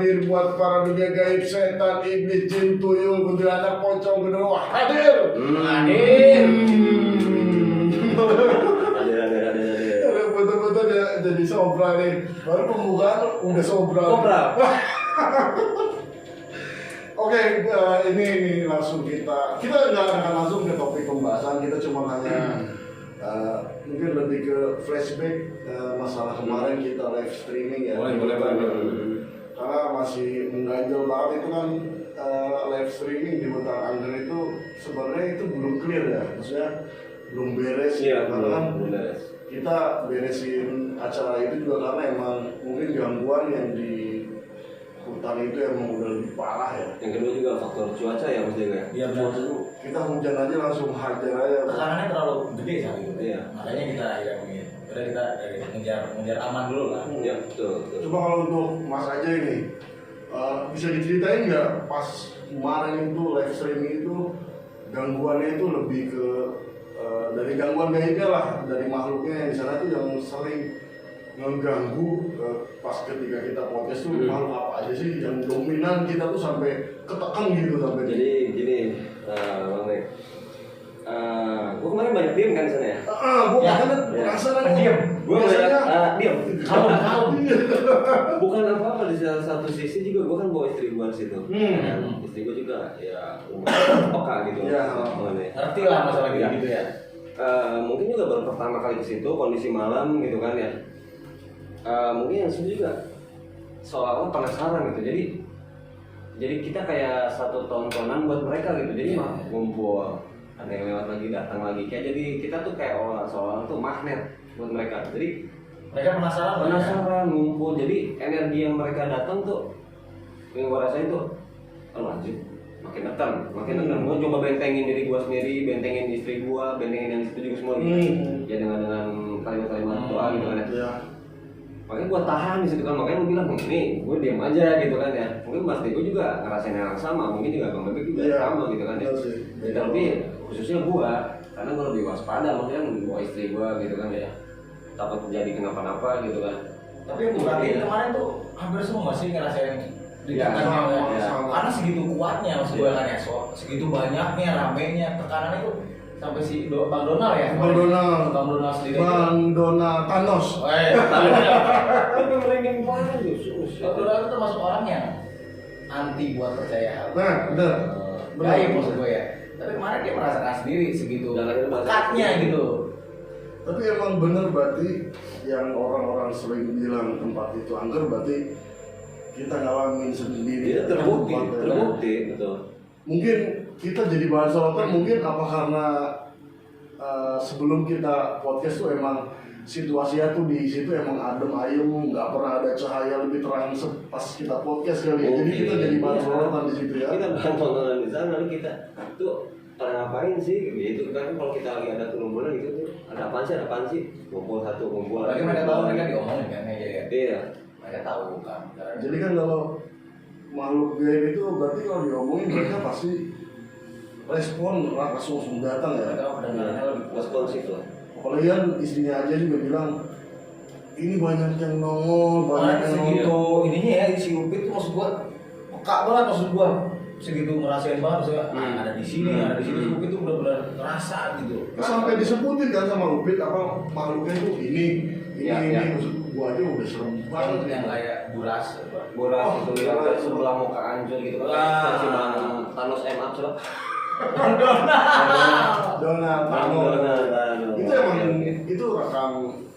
hadir buat para dunia gaib, setan, iblis, jin, tuyul, kuntilanak, pocong, genderuwo hadir. Hadir. Betul-betul jadi sobra nih. Baru pembukaan udah sobra. Oke, ini langsung kita nggak akan langsung ke topik pembahasan, kita cuma hanya mungkin lebih ke flashback masalah kemarin kita live streaming ya. Boleh. Karena masih mengganjal banget itu kan live streaming di Hutan Angger itu sebenarnya itu belum clear ya, maksudnya belum beres. Iya, karena kan belum beres. kita beresin acara itu juga karena emang mungkin gangguan yang di hutan itu emang udah lebih parah ya. Yang kedua juga faktor cuaca ya Mas Diego ya. Iya benar. Kita hujan aja langsung hajar aja. Tekanannya terlalu gede saat itu. Iya. Makanya kita udah kita ngejar aman dulu lah. Iya, betul. Coba kalau untuk Mas aja ini bisa diceritain nggak pas kemarin itu live streaming itu gangguannya itu lebih ke dari gangguan gaibnya lah, dari makhluknya yang di sana tuh yang sering ngeganggu pas ketika kita podcast tuh makhluk apa aja sih yang dominan kita tuh sampai ketekan gitu sampai. Jadi gini, Bang Nek. Gue kemarin banyak diem kan di sana ya. Gue Ya, kan penasaran pendiam. Gue biasanya diem. Kalau Bukan apa-apa di salah satu sisi juga gue kan bawa istri gue di situ. Istri gue juga ya peka gitu. Iya. Mengenai. ngerti lah masalah gitu ya. Mungkin juga baru pertama kali ke situ kondisi malam gitu kan ya. Mungkin yang situ juga seolah-olah penasaran gitu. Jadi kita kayak satu tontonan buat mereka gitu. Jadi mah ngumpul, ada yang lewat lagi, datang lagi. Kayak jadi kita tuh kayak seolah-olah tuh magnet buat mereka. Jadi Mereka penasaran ngumpul. Jadi energi yang mereka datang tuh yang gue rasain tuh lanjut makin neken. Gue coba bentengin diri gue sendiri, bentengin istri gue, bentengin yang situ juga semua gitu. Ya dengan kalimat-kalimat doa gitu kan ya. Makanya gue tahan di situ kan, makanya gue bilang nih gue diam aja gitu kan ya. Mungkin Mas Diego juga ngerasain yang sama, mungkin juga Bang Bebek juga sama gitu kan ya. Tapi khususnya gue, karena gue lebih waspada, maksudnya bawa istri gue gitu kan ya. Takut terjadi kenapa-napa gitu kan. Tapi berarti kemarin tuh hampir semua masih ngerasain sama. karena segitu kuatnya maksud gue kan ya, segitu banyaknya, ramenya, tekanannya itu sampai si Bang Donald ya. Bang Donald sendiri. Bang Donald Thanos. Tapi merinding banget Yesus. Bang Donald itu termasuk orang yang anti buat percaya. Nah, bener. Gaib maksud gue ya. Tapi kemarin dia merasakan sendiri segitu dekatnya gitu. Tapi emang bener berarti yang orang-orang sering bilang tempat itu angker berarti kita ngalamin sendiri. Iya terbukti betul. Mungkin kita jadi bahan sorotan mungkin apa karena sebelum kita podcast tuh emang situasinya tuh di situ emang adem ayem, nggak pernah ada cahaya lebih terang pas kita podcast kali ya. Jadi kita jadi bahan sorotan di situ ya. Kita bahan sorotan di sana, lalu kita tuh ngapain sih gitu kan, kalau kita lagi ada kerumunan gitu tuh ada apaan sih ngumpul lagi mereka tahu mereka diomongin kan ya. Iya, Mereka tahu kan. Jadi kan kalau makhluk gaib itu berarti kalau diomongin mereka pasti respon langsung datang ya. Mereka pendengarannya lebih kuat. responsif lah. Apalagi kan istrinya aja juga bilang ini banyak yang nongol, banyak yang segitu nonton. ininya ya si Upit tuh maksud gua peka banget maksud gua, segitu ngerasain banget maksudnya ada di sini si Upit tuh benar-benar terasa gitu. Sampai disebutin kan sama Upit apa makhluknya itu ini Ya. maksud gua aja udah serem banget Yang kayak buras Boras itu yang buras. sebelah muka hancur gitu kan. Ah. Si Bang Thanos up coba. Donald Donald. itu emang itu rekam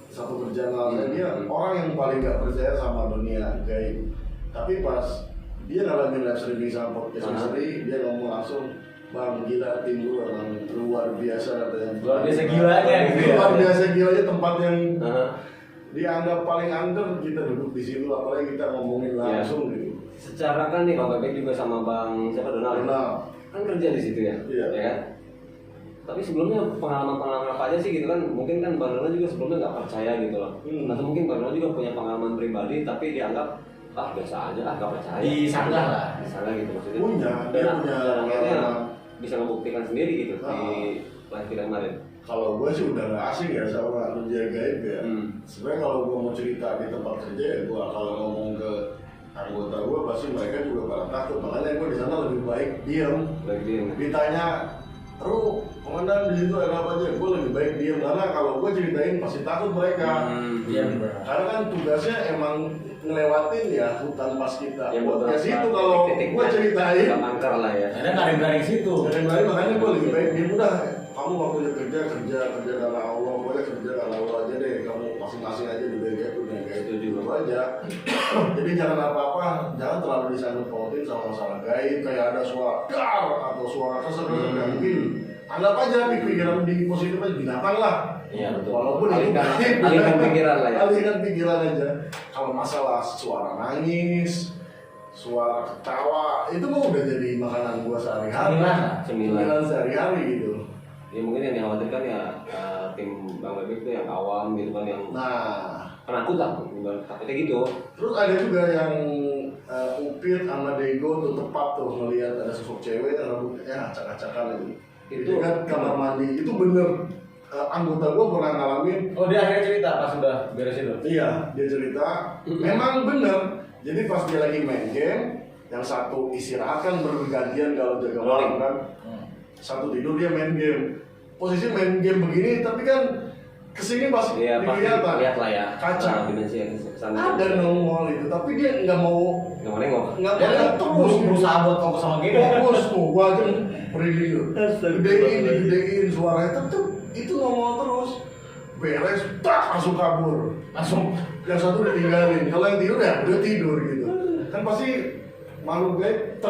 satu perjalanan dia orang yang paling nggak percaya sama dunia gaib, tapi pas dia ngalamin live streaming sama podcast misteri dia ngomong langsung, Bang gila tim gue emang luar biasa katanya. Luar biasa gilanya gitu ya. Luar biasa gilanya tempat yang dianggap paling under kita duduk di situ, apalagi kita ngomongin langsung gitu. Secara kan nih Bang Bebek juga sama Bang siapa Donald kan kerja di situ ya, Iya. ya kan? Tapi sebelumnya pengalaman apa aja sih gitu kan? Mungkin kan Bang Donald juga sebelumnya nggak percaya gitu loh. Atau mungkin Bang Donald juga punya pengalaman pribadi tapi dianggap biasa aja nggak percaya. Disanggah lah. Disanggah gitu maksudnya. Dia punya akhirnya bisa membuktikan sendiri gitu di live kita kemarin. Kalau gue sih udah gak asing ya sama dunia gaib ya. Sebenarnya kalau gue mau cerita di tempat kerja ya gue kalau ngomong ke anggota gue pasti mereka juga pada takut, makanya gue di sana lebih baik diam. Ditanya, "Ru, komandan di situ ada apa aja?" Gue lebih baik diam karena kalau gue ceritain pasti takut mereka. Iya benar. Karena kan tugasnya emang ngelewatin ya hutan pas kita. Ya, Podcast itu kalau gue ceritain, angker lah ya. Karena nggak ada yang berani ke situ. yang lain makanya gue lebih baik diam udah. Kamu waktu kerja karena Allah, boleh kerja karena Allah aja deh. Kamu masing-masing aja di BGF udah kayak itu juga aja. Jadi jangan apa-apa, jangan terlalu disangkut pautin sama masalah gaib kayak ada suara dar atau suara keser-keser nggak mungkin. Anggap aja pikiran di positif aja binatang lah. Iya betul. Walaupun itu alihkan pikiran lah ya. Alihkan pikiran aja. Kalau masalah suara nangis, suara ketawa, itu mah udah jadi makanan gua sehari-hari. Cemilan sehari-hari gitu. Ya mungkin yang dikhawatirkan ya tim Bang Bebek itu yang awam gitu kan yang penakut lah, takutnya gitu. Terus ada juga yang Upit sama Dego tuh tepat tuh melihat ada sosok cewek yang rambutnya acak-acakan itu. Itu kan kamar mandi, itu bener anggota gua pernah ngalamin. Oh dia akhirnya cerita pas sudah beres itu? Iya, dia cerita, memang bener. Jadi pas dia lagi main game, yang satu istirahat kan bergantian kalau jaga malam kan. Satu tidur dia main game. Posisi main game begini, tapi kan kesini pasti kelihatan. Lihat lah ya. Kaca. Dimensi yang sana. Ada nongol itu, tapi dia nggak mau nengok. nggak terus berusaha buat fokus sama game. Fokus tuh, gua aja merinding tuh. Gedein suaranya tetep itu ngomong terus. Beres, tak langsung kabur. Langsung yang satu udah tinggalin. Kalau yang tidur ya udah tidur gitu. Kan pasti makhluk gaib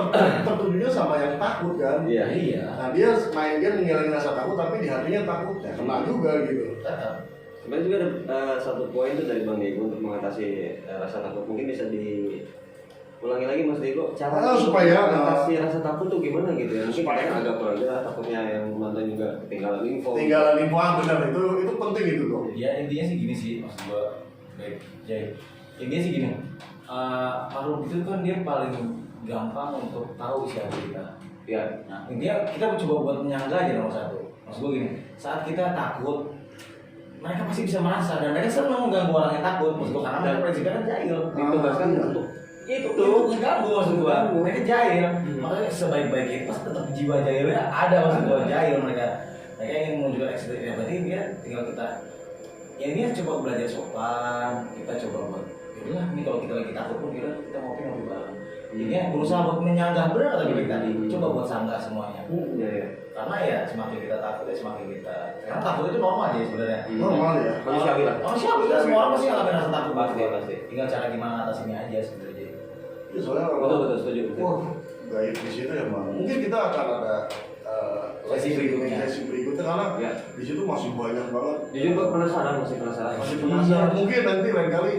tertujunya sama yang takut kan. Iya. Nah dia main game menghilangin rasa takut tapi di hatinya takut ya kena juga gitu. Sebenarnya juga ada satu poin tuh dari Bang Diego untuk mengatasi rasa takut. Mungkin bisa ulangi lagi Mas Diego cara supaya mengatasi rasa takut tuh gimana gitu ya. Mungkin kita agak kurang jelas, takutnya yang nonton juga ketinggalan info. Benar itu penting itu tuh. Ya intinya sih gini sih maksud gua baik Jay. Intinya sih gini. Makhluk itu kan dia paling gampang untuk tahu isi hati kita. Ya. Nah, intinya kita coba buat menyangga aja nomor satu. Maksud gue gini, saat kita takut, mereka pasti bisa merasa dan mereka senang mengganggu orang yang takut. Maksud gue karena mereka prinsipnya kan jahil. Ditugaskan untuk itu mengganggu maksud gue. Mereka jahil. Makanya sebaik-baik itu pasti tetap jiwa jahilnya ada maksud gue jahil mereka. Mereka ingin menunjukkan ekspresi. Ya berarti dia tinggal kita. Ya ini coba belajar sopan. Kita coba buat. Yaudah, ini kalau kita lagi takut pun kita ngopi bareng. Jadi berusaha buat menyanggah benar kata Bebek tadi. Coba buat sanggah semuanya. Iya. Karena ya semakin kita takut ya semakin kita. Karena takut itu normal aja sebenarnya. Normal ya. Manusiawi lah. Manusiawi kan semua orang pasti ngalamin rasa takut Pasti. Tinggal cara gimana atasinnya aja sebenarnya. Ya, soalnya Betul setuju. Gaib di situ ya bang. Mungkin kita akan ada sesi berikutnya karena Ya. di situ masih banyak banget. Jujur gue masih penasaran. Mungkin nanti lain kali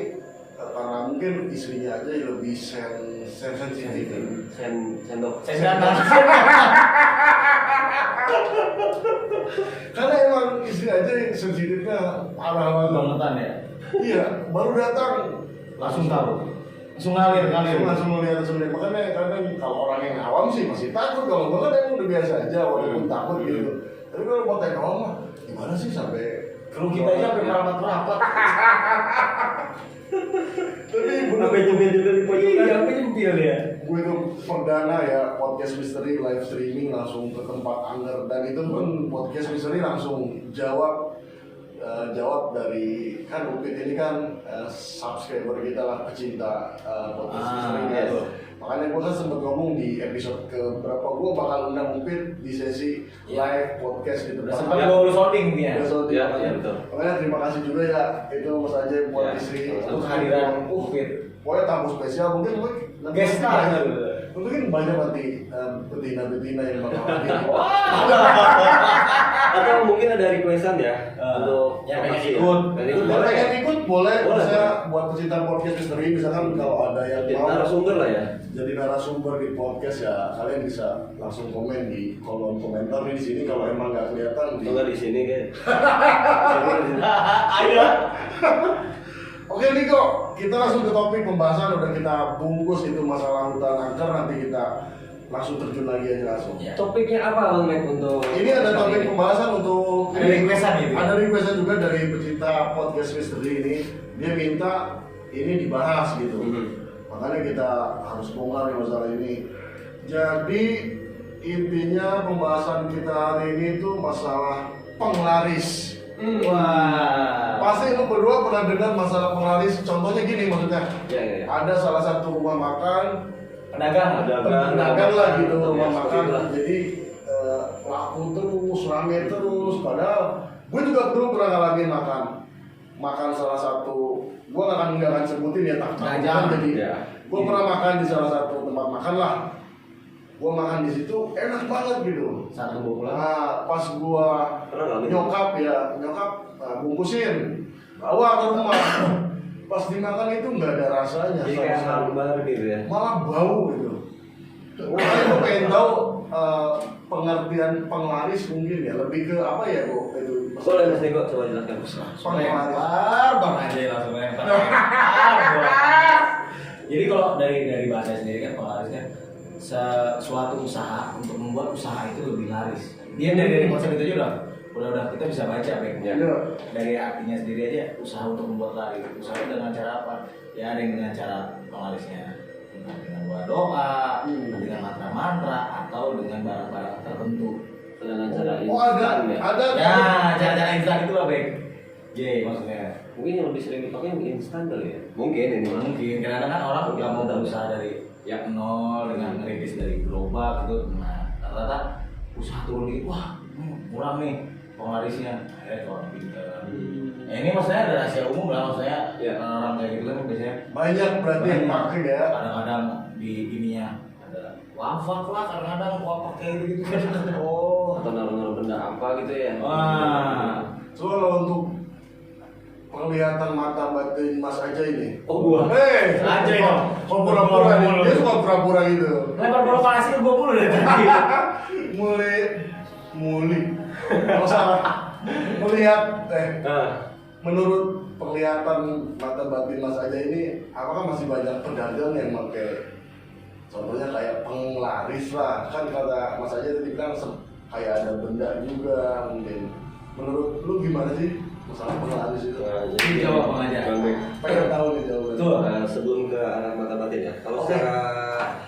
karena mungkin istrinya aja yang lebih sensitif. Sendok. Karena emang istri aja yang sensitifnya parah banget. Bangetan ya. Iya, baru datang Langsung tahu. Langsung ngalir. langsung melihat. Makanya kadang kalau orang yang awam sih masih takut, kalau gue kan emang udah biasa aja walaupun takut gitu. Tapi kalau buat yang awam mah gimana sih sampai Kru kita aja sampai merapat. tapi Sampai jempil-jempil di pojokan. Iya, sampai jempil ya. gue itu perdana ya podcast misteri live streaming langsung ke tempat angker dan itu pun podcast misteri langsung jawab dari kan Upit ini kan subscriber kita lah pecinta podcast misteri yes. Makanya gue kan sempat ngomong di episode ke berapa gue bakal undang Upit di sesi live podcast di tempat Sempat bawa sounding dia. Iya, betul. Makanya terima kasih juga ya itu Mas Ajay buat istri Untuk kehadiran Upit. pokoknya tamu spesial mungkin Guest star. mungkin banyak nanti betina-betina yang bakal hadir. Atau mungkin ada requestan ya untuk yang pengen lokasi ya. ikut. Pengen ikut Boleh boleh. yang ikut boleh, Boleh. bisa buat pecinta podcast misteri misalkan kalau ada yang Jadi mau narasumber lah ya. jadi narasumber di podcast ya kalian bisa langsung komen di kolom komentar nih di sini kalau emang nggak kelihatan Atau nggak di sini kan. Ayo. Oke Niko, kita langsung ke topik pembahasan udah kita bungkus itu masalah hutan angker nanti kita langsung terjun lagi aja langsung. Ya. Topiknya apa Bang Mek untuk Ini ada topik pembahasan untuk Ada requestan gitu ya? Ada requestan juga dari pecinta podcast misteri ini. Dia minta ini dibahas gitu. Makanya kita harus bongkar nih masalah ini. Jadi intinya pembahasan kita hari ini tuh masalah penglaris. Wah. Pasti lu berdua pernah dengar masalah penglaris. Contohnya gini maksudnya. Ya. Ada salah satu rumah makan, Pedagang. pedagang lah gitu Ya, rumah seperti makan. itulah. Jadi laku terus, rame terus. Padahal gue juga dulu pernah ngalamin makan salah satu. Gue nggak akan sebutin ya Jangan. jadi. Ya. Gue pernah makan di salah satu tempat makan lah. Gue makan di situ enak banget gitu. Satu bawa pulang. Nah, pas gua Pernah ngalamin? nyokap bungkusin bawa ke rumah. Pas dimakan itu nggak ada rasanya Jadi sama kayak sekali. hambar gitu ya. Malah bau gitu. Makanya gua pengen tahu pengertian penglaris mungkin ya lebih ke apa ya Bu itu. Boleh Mas Nego coba jelaskan. Penglaris. Bang aja langsung lempar. Jadi kalau dari bahasa sendiri kan penglaris kan suatu usaha untuk membuat usaha itu lebih laris. Dia dari konsep itu juga udah kita bisa baca Bang. Ya. Dari artinya sendiri aja usaha untuk membuat laris. Usaha dengan cara apa? Ya ada yang dengan cara penglarisnya dengan doa, dengan mantra-mantra atau dengan barang-barang tertentu. Dengan cara Oh ada instan ya. ada. Ya, cara-cara instan itu lah, Bang. Maksudnya. Mungkin yang lebih sering dipakai yang instan kali ya. Mungkin ini mah. Mungkin kadang-kadang kan orang udah mau berusaha dari nol dengan ngerintis dari gerobak gitu. Nah, rata-rata usaha turun dikit, wah murah nih penglarisnya. Akhirnya orang pintar. Ya, ini maksudnya ada rahasia umum lah, maksudnya Ya. orang kayak gitu kan biasanya Banyak berarti yang pakai ya. kadang-kadang di ininya ada wafak lah, kadang-kadang wafak kayak gitu. Oh. Atau naruh-naruh benda apa gitu ya. Wah. So kalau untuk penglihatan mata batin Mas Aja ini. Oh gua. Aja dong. Kok pura-pura nih? Dia suka pura-pura gitu. Lempar bola pasir gua mulu dari tadi. Muli. Kalau salah melihat Nah, menurut penglihatan mata batin Mas Aja ini, apakah masih banyak pedagang yang pakai contohnya kayak penglaris lah, kan kata Mas Aja tadi kan kayak ada benda juga mungkin. Menurut lu gimana sih masalah penglaris itu? Ini jawab Bang Aja. Bang Bek. Pengen tahu nih jawabannya. Betul. Sebelum ke arah mata batin ya. Kalau Oke. secara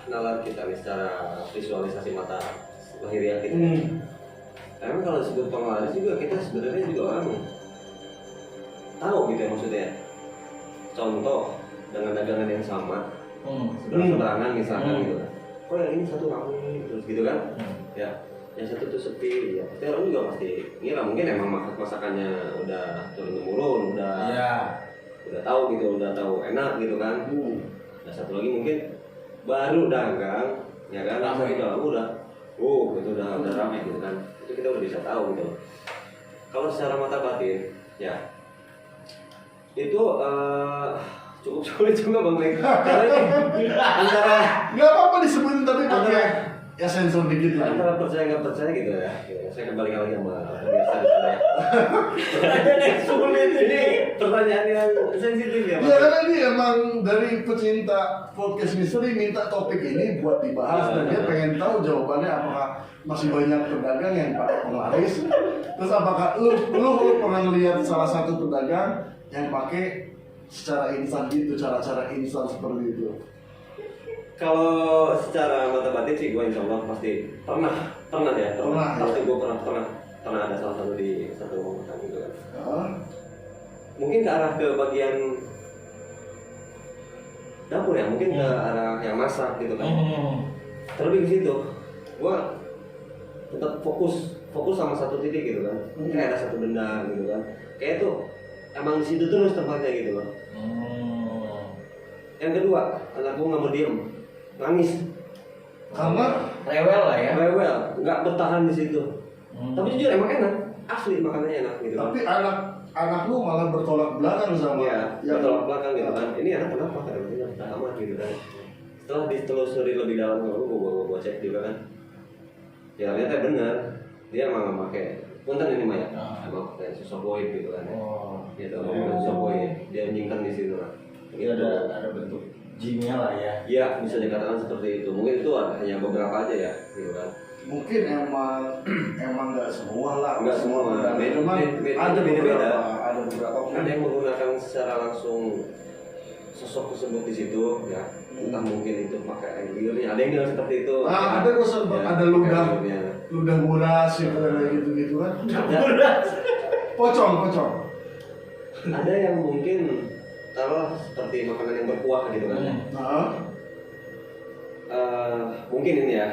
nalar kita nih, secara visualisasi mata lahiriah kita. Emang kalau disebut penglaris juga kita sebenarnya juga orang tahu gitu ya maksudnya. Contoh dengan dagangan yang sama, seberangan misalkan gitu kan. Oh yang ini satu ramai terus gitu kan? Ya, yang satu tuh sepi. Ya, pasti orang juga pasti ngira mungkin emang masakannya udah turun temurun, udah tahu gitu, udah tahu enak gitu kan. Nah satu lagi mungkin baru dagang, ya kan? Rasa udah lama udah, itu udah ramai gitu kan. Itu kita udah bisa tahu gitu. Kalau secara mata batin, ya itu cukup sulit juga Bang Mek. Karena ini antara Nggak apa-apa disebutin tapi pakai ya sensor dikit lah. antara percaya nggak percaya gitu ya. Saya kembali lagi sama pemirsa di sana. Sulit ini pertanyaan yang sensitif ya. Ya karena ini emang dari pecinta podcast misteri minta topik ini buat dibahas dan dia pengen tahu jawabannya apakah masih banyak pedagang yang pakai penglaris. Terus apakah lu pernah lihat salah satu pedagang yang pakai secara instan gitu, cara-cara instan seperti itu? Kalau secara mata batin sih gue insya Allah pasti pernah ya Pernah, pasti ya. gue pernah ada salah satu di satu makan gitu kan. Hah? Mungkin ke arah ke bagian dapur ya, mungkin ke arah yang masak gitu kan. Terlebih ke situ, gue tetap fokus sama satu titik gitu kan. Kayak ada satu benda gitu kan. Kayak itu emang di situ terus tempatnya gitu loh. Yang kedua, anak gue nggak mau diem, nangis. Karena Rewel lah ya. Rewel, nggak bertahan di situ. Tapi jujur emang enak, asli makanannya enak gitu. tapi anak lu malah bertolak belakang sama Iya, yang bertolak belakang gitu kan. Ini anak kenapa? Kadang-kadang tak aman gitu kan. Setelah ditelusuri lebih dalam, gue cek juga kan. Ya ternyata benar, dia emang pakai punten ini Maya, emang kayak susoboid gitu kan. Gitu, susoboid, dia nyimpan di situ lah. Ini ada bentuk jinnya lah ya. Iya, bisa dikatakan seperti itu. Mungkin itu hanya beberapa aja ya, gitu kan. mungkin emang nggak semua lah. Nggak semua. Memang Beda-beda. ada beberapa Ada yang menggunakan secara langsung sosok tersebut di situ ya, entah mungkin itu pakai air liurnya, ada yang bilang seperti itu. Ada kok sempat Ya, ada pakai air liurnya. ludah buras gitu kayak gitu kan. Ada, Pocong. ada yang mungkin taruh seperti makanan yang berkuah gitu kan. Nah, Mungkin ini ya,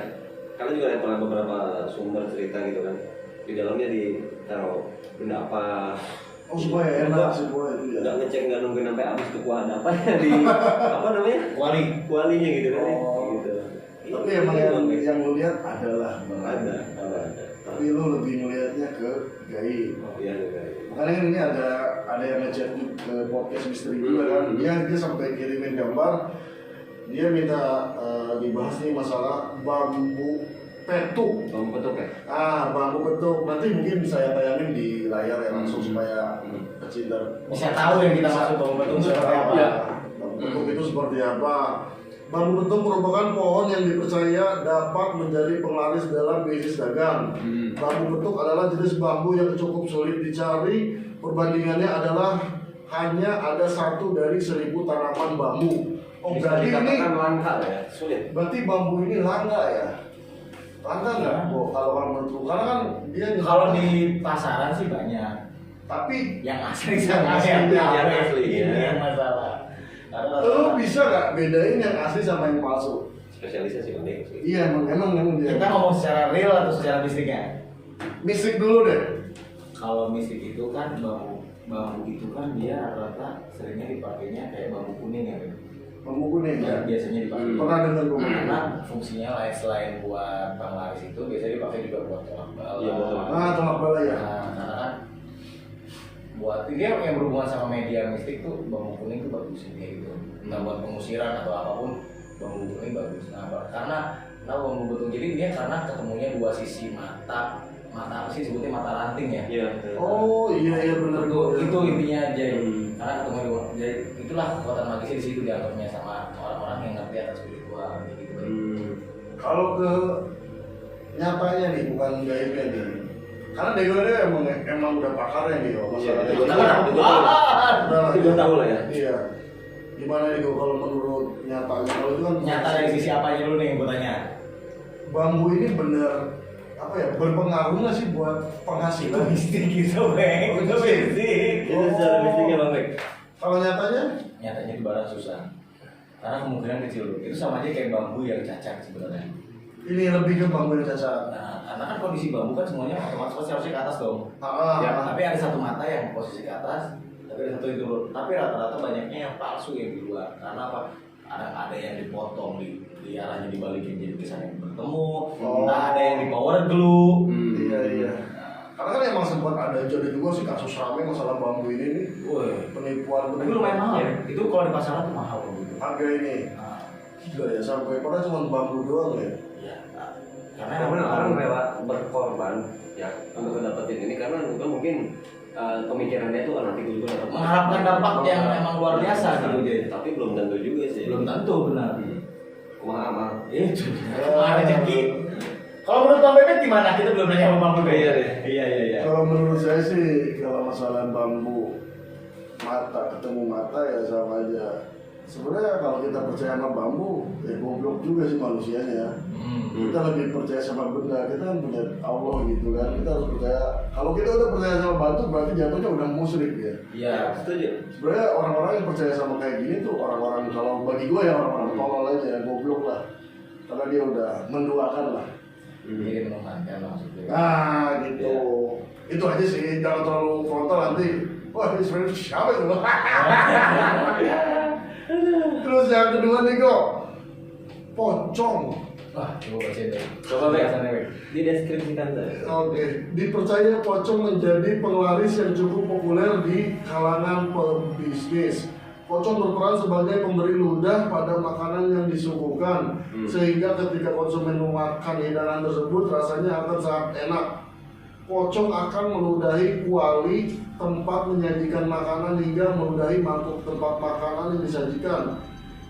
karena juga ada pernah beberapa sumber cerita gitu kan, di dalamnya ditaruh benda apa. oh supaya enak semua itu ya. Nggak ngecek, nggak nungguin sampai habis tuh kuah ada apa ya di apa namanya kualinya gitu kan ya. Oh. Gitu. Tapi Iya, emang iya, yang lu lihat adalah ada. tapi lu lebih melihatnya ke gaib. Iya, iya. Makanya kan ini ada yang ngechat ke podcast misteri juga kan. Dia sampai kirimin gambar. Dia minta dibahas nih masalah bambu petuk. Bambu petuk ya? Bambu petuk. Nanti mungkin saya tayangin di layar ya langsung supaya pecinta Bisa tahu yang kita maksud bambu petuk bisa seperti tahu apa. ya. Bambu petuk itu seperti apa? Bambu petuk merupakan pohon yang dipercaya dapat menjadi penglaris dalam bisnis dagang. Bambu petuk adalah jenis bambu yang cukup sulit dicari. Perbandingannya adalah hanya ada 1 dari 1000 tanaman bambu. Oh, Bisa berarti ini dikatakan langka ya, sulit. berarti bambu ini langka ya? Langka nggak? Kalau menurut karena kan dia Kalau di pasaran sih banyak, tapi yang asli sama Yang yang asli, ini ya. yang masalah. Karena lu bisa nggak bedain yang asli sama yang palsu? Spesialisasi unik sih. Iya, emang dia. kita ngomong secara real atau secara mistiknya? Mistik dulu deh. Kalau mistik itu kan bambu itu kan dia rata-rata seringnya dipakainya kayak bambu kuning ya. Bambu kuning ya. Biasanya dipakai. Pernah dengar gue? Karena fungsinya lain selain buat penglaris itu biasanya dipakai juga buat tolak bala. Iya, betul. Tolak bala ya. Nah, karena kan buat dia yang berhubungan sama media mistik tuh bambu kuning tuh bagus kayak gitu. Entah buat pengusiran atau apapun bambu kuning bagus. Karena bambu betung jadi dia karena ketemunya 2 sisi mata apa sih sebutnya mata ranting ya. Iya. Oh iya benar Itu intinya aja. Hmm. Karena ketemu jadi itulah kekuatan magisnya di situ dianggapnya sama orang-orang yang ngerti atas spiritual gitu. Kalau ke nyatanya nih bukan gaibnya nih. Karena Dego ini emang udah pakarnya nih kok masalah Iya, Dego. Gue tahu lah ya. Iya. Gimana Dego kalau menurut nyatanya? Kalau itu kan Nyata dari sisi apanya dulu nih yang gue tanya? bambu ini bener apa ya berpengaruh nggak sih buat penghasilan? Mistik gitu, Bang. Itu mistik. Itu secara mistiknya Bang Bek. Kalau nyatanya? Nyatanya di barat susah. Karena kemungkinan kecil loh. Itu sama aja kayak bambu yang cacat sebenarnya. Ini lebih ke bambu yang cacat. Nah, karena kan kondisi bambu kan semuanya otomatis pasti harusnya ke atas dong. Ah, Ya, tapi ada satu mata yang posisi ke atas, tapi ada satu yang turun. Tapi rata-rata banyaknya yang palsu yang di luar. Karena apa? Ada yang dipotong di arahnya dibalikin jadi kesannya bertemu. Nah, ada yang di power glue. Iya. Karena kan emang sempat ada jadi juga sih kasus rame masalah bambu ini nih. Woi, Penipuan. tapi lumayan mahal ya. Itu kalau di pasaran tuh mahal loh gitu. Harga ini. Nah, Gila ya sampai padahal cuma bambu doang ya. iya. Karena orang rela berkorban ya untuk dapetin ini karena mungkin pemikirannya itu nanti gue juga dapat Mengharapkan dampak yang emang luar biasa gitu jadi. tapi belum tentu juga sih. Belum tentu benar. Kumaha amal. Itu ada rezeki. Kalau menurut Bang Bebek gimana? Kita belum nanya sama Bang Bebek. Iya deh. Iya. Kalau menurut saya sih kalau masalah bambu mata ketemu mata ya sama aja. Sebenarnya kalau kita percaya sama bambu, ya goblok juga sih manusianya. Kita lebih percaya sama benda, kita kan punya Allah gitu kan. Kita harus percaya. Kalau kita udah percaya sama batu, berarti jatuhnya udah musyrik ya. Iya. Setuju. Sebenarnya orang-orang yang percaya sama kayak gini tuh orang-orang kalau bagi gue ya orang-orang tolol aja, goblok lah. Karena dia udah menduakan lah. Jadi menuhankan maksudnya. Nah gitu. Itu aja sih, jangan terlalu frontal nanti. Wah ini sebenarnya siapa itu? Terus yang kedua nih kok, pocong. Wah, coba baca deh. Coba Bek. Dideskripsikan saja. Oke, dipercaya pocong menjadi penglaris yang cukup populer di kalangan pebisnis. Pocong berperan sebagai pemberi ludah pada makanan yang disuguhkan, sehingga ketika konsumen memakan hidangan tersebut rasanya akan sangat enak. Pocong akan meludahi kuali tempat menyajikan makanan hingga meludahi mangkuk tempat makanan yang disajikan.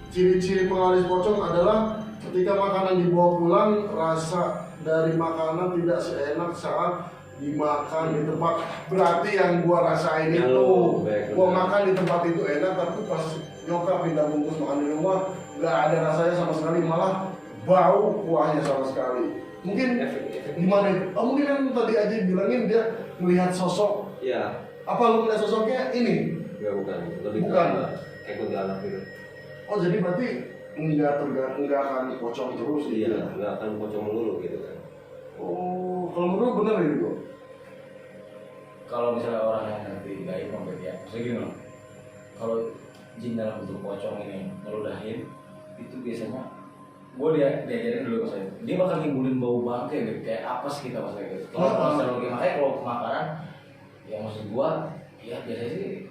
Ciri-ciri penglaris pocong adalah ketika makanan dibawa pulang, rasa dari makanan tidak seenak saat dimakan di tempat, berarti yang gua rasain Yang itu lu baik, gua benar. makan di tempat itu enak, tapi pas nyokap minta bungkus makan di rumah nggak ada rasanya sama sekali, malah bau kuahnya sama sekali. Mungkin gimana itu? Oh, mungkin kan tadi aja bilangin dia melihat sosok. Iya. Apa lu melihat sosoknya ini? Enggak, bukan. Lebih Bukan. kayak kuntilanak gitu. Oh, jadi berarti nggak akan pocong terus gitu. Iya, nggak akan pocong melulu gitu kan. Oh, kalau menurut bener ini kok. Kalau misalnya orang yang ngerti gaib mungkin ya, maksudnya gini loh. Kalau jin dalam bentuk pocong ini ngeludahin, itu biasanya gue diajarin dulu mas, dia bakal nimbulin bau bangke gitu, kayak apes kita mas gitu. Kalau misalnya makanya kalau makanan, ya maksud gue, ya biasanya sih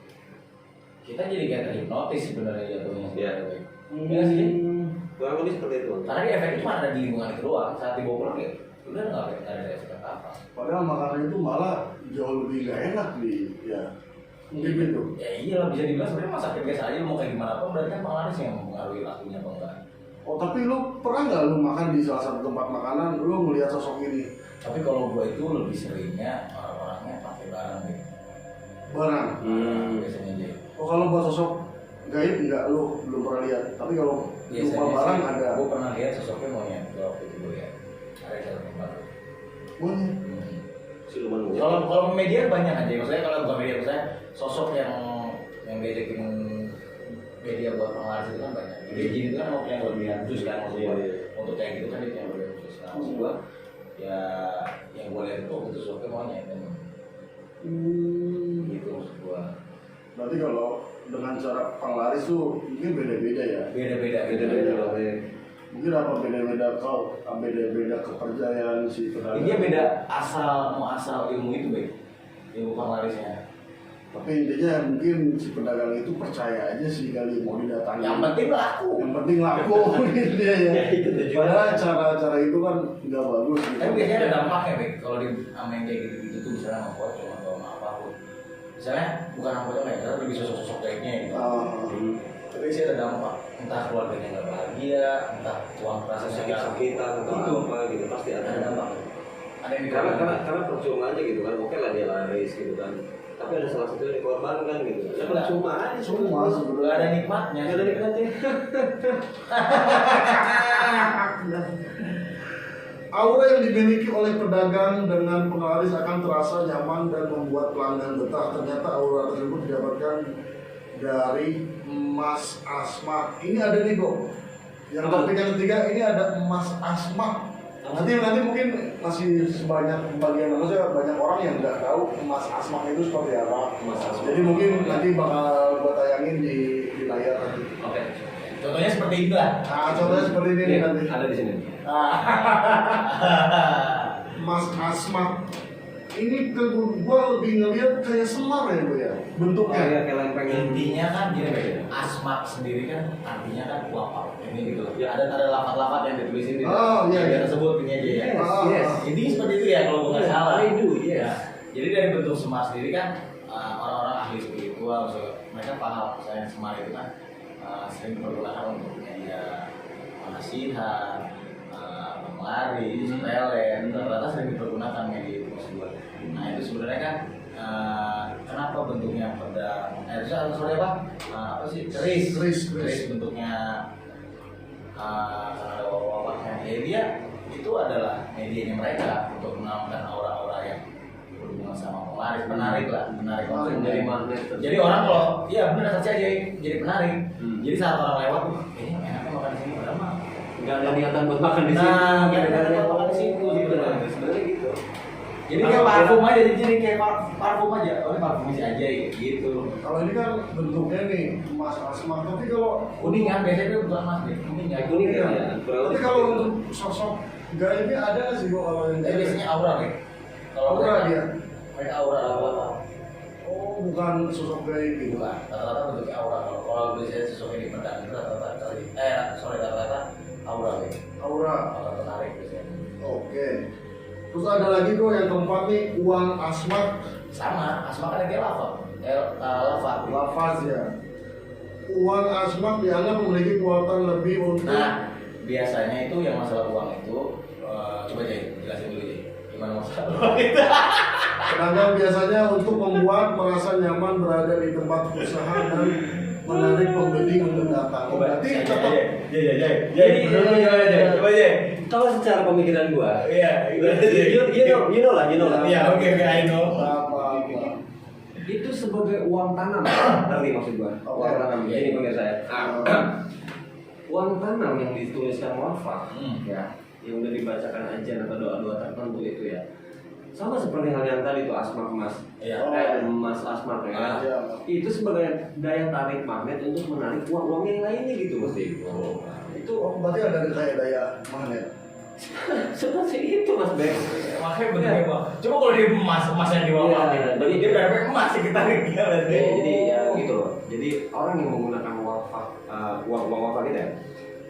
kita jadi kayak terhipnotis sebenarnya jatuhnya. Iya. Iya sih. Kurang lebih seperti itu. Karena dia efeknya cuma ada di lingkungan itu doang. Saat dibawa pulang ya udah nggak ada efek apa. Padahal makanan itu malah jauh lebih gak enak nih, ya. Mungkin gitu. Ya iyalah, bisa dibilang sebenarnya masakan biasa aja, mau kayak gimana pun berarti kan penglaris yang mempengaruhi lakunya apa enggak. Oh, tapi lu pernah nggak lu makan di salah satu tempat makanan, lu ngelihat sosok ini? Tapi kalau gua itu lebih seringnya orang-orangnya pakai barang deh. Barang. Biasanya aja. Oh, kalau buat sosok gaib enggak, lu belum pernah lihat. Tapi kalau lupa barang sih, ada. gua pernah lihat sosoknya monyet waktu itu gua ya. Ada di satu tempat. Monyet. Siluman ular. Kalau media banyak aja, maksudnya kalau bukan media, maksudnya sosok yang diajakin media buat penglaris itu kan banyak. Jadi jin itu kan mau yang lebih khusus kan, maksudnya untuk kayak gitu kan dia yang lebih khusus. Nah, maksud gua ya yang gua lihat itu waktu itu sosoknya monyet kan. Gitu maksud gua. Berarti kalau dengan cara penglaris tuh mungkin beda-beda ya. Beda-beda loh. Mungkin apa beda-beda kau, beda-beda kepercayaan si pedagang. Ini dia beda asal ilmu itu baik, ilmu penglarisnya. Tapi intinya mungkin si pedagang itu percaya aja sih kali mau didatangi. Yang penting laku. Yang penting laku gitu dia ya. Ya, itu tujuannya. Padahal cara-cara itu kan nggak bagus. Gitu. Tapi biasanya ada dampaknya baik kalau di sama yang kayak gitu tuh misalnya sama pocong atau sama apapun. Misalnya bukan sama pocong ya, misalnya lebih sosok-sosok gaibnya gitu. Tapi sih ada dampak, entah keluarganya nggak bahagia, entah uang Rasa kerasnya sakit-sakitan atau itu apa gitu pasti ada ada. dampak. Ada yang Karena percuma aja gitu kan. Oke lah dia laris gitu kan. Tapi ada salah satu yang dikorbankan gitu. Ya percuma aja. Cuma nggak sebenarnya ada nikmatnya. Nggak ada nikmatnya. aura yang dimiliki oleh pedagang dengan penglaris akan terasa nyaman dan membuat pelanggan betah. Ternyata aura tersebut didapatkan dari emas asma. Ini ada nih kok. Yang topik yang ketiga ini ada emas asma. Nanti mungkin masih sebanyak bagian maksudnya banyak orang yang nggak tahu emas asma itu seperti apa. Emas asma. Jadi mungkin nanti bakal gua tayangin di layar nanti. Oke. Contohnya seperti ini lah. Nah, contohnya seperti ini nih nanti. Ada di sini. Emas asma. Ini ke gua lebih ngeliat kayak semar ya bu ya bentuknya. Kayak lempeng yang Intinya kan gini beda. Asma sendiri kan artinya kan wafat. Ini gitu. Ya. Ada lafaz-lafaz yang ditulisin di Oh, iya, iya. tersebut ini aja ya. Yes. Intinya seperti itu ya kalau bukan salah. I do, yes. Ya. Jadi dari bentuk semar sendiri kan orang-orang ahli spiritual mereka paham misalnya semar itu kan sering dipergunakan untuk media nasihat, penglaris, pelet, rata-rata sering dipergunakan media itu maksud gue. Nah itu sebenarnya kan kenapa bentuknya pedang? Sorry apa sih? Keris bentuknya ada wawahnya. Ya dia itu adalah medianya mereka untuk menambahkan aura-aura yang berhubungan sama penglaris, menarik orang. jadi magnet. Jadi orang kalau iya benar saja jadi penarik. Jadi saat orang lewat tuh, kayaknya enaknya makan di sini padahal mah Nggak ada niatan buat makan di sini. nah, nggak ada niatan buat makan di situ gitu. Sebenarnya gitu. Jadi kayak parfum aja, jadi kayak parfum aja. Oh ini parfum si aja gitu. Kalau ini kan bentuknya nih emas asma, tapi kalau Kuning kan biasanya itu bukan emas deh, kuning ya. Kuning ya. Kurang tapi lebih kalau seperti itu. untuk sosok gaibnya ada nggak sih kok kalau yang Tapi biasanya aura nih. Kalau aura mereka- dia? Mereka aura. Oh, bukan sosok gaib gitu. Bukan, rata-rata bentuknya aura. Kalau biasanya sesuai di pedang itu rata-rata aura nih. Aura. Aura tertarik biasanya. Oke. Terus ada lagi kok yang keempat nih uang asma Sama, asma kan dia lava. Lava. lafaz ya. Uang asma dianggap memiliki kekuatan lebih untuk Nah, biasanya itu yang masalah uang itu coba aja jelasin dulu aja. Gimana masalah uang itu? Pedagang biasanya untuk membuat merasa nyaman berada di tempat usaha dan menarik pembeli untuk datang. Berarti tetap Coba aja. Kalau secara pemikiran gua, Iya, you know lah. Iya, oke, I know. apa. Itu sebagai uang tanam, ngerti maksud gua? Uang tanam. Ini pemirsa ya. Uang tanam yang dituliskan wakaf, ya, yang udah dibacakan ajian atau doa-doa tertentu itu ya. Sama seperti hal yang tadi itu asma emas, emas asma ya. Itu sebagai daya tarik magnet untuk menarik uang-uang yang lainnya gitu mesti. Itu berarti ada kayak daya magnet. Seperti itu Mas Bek. Makanya bener ya, Bang. Coba kalau di emas yang di bawah Iya, jadi dia udah dapat emas sih kita nih berarti. Jadi ya gitu loh. Jadi orang yang menggunakan wakaf, uang wakaf kita ya.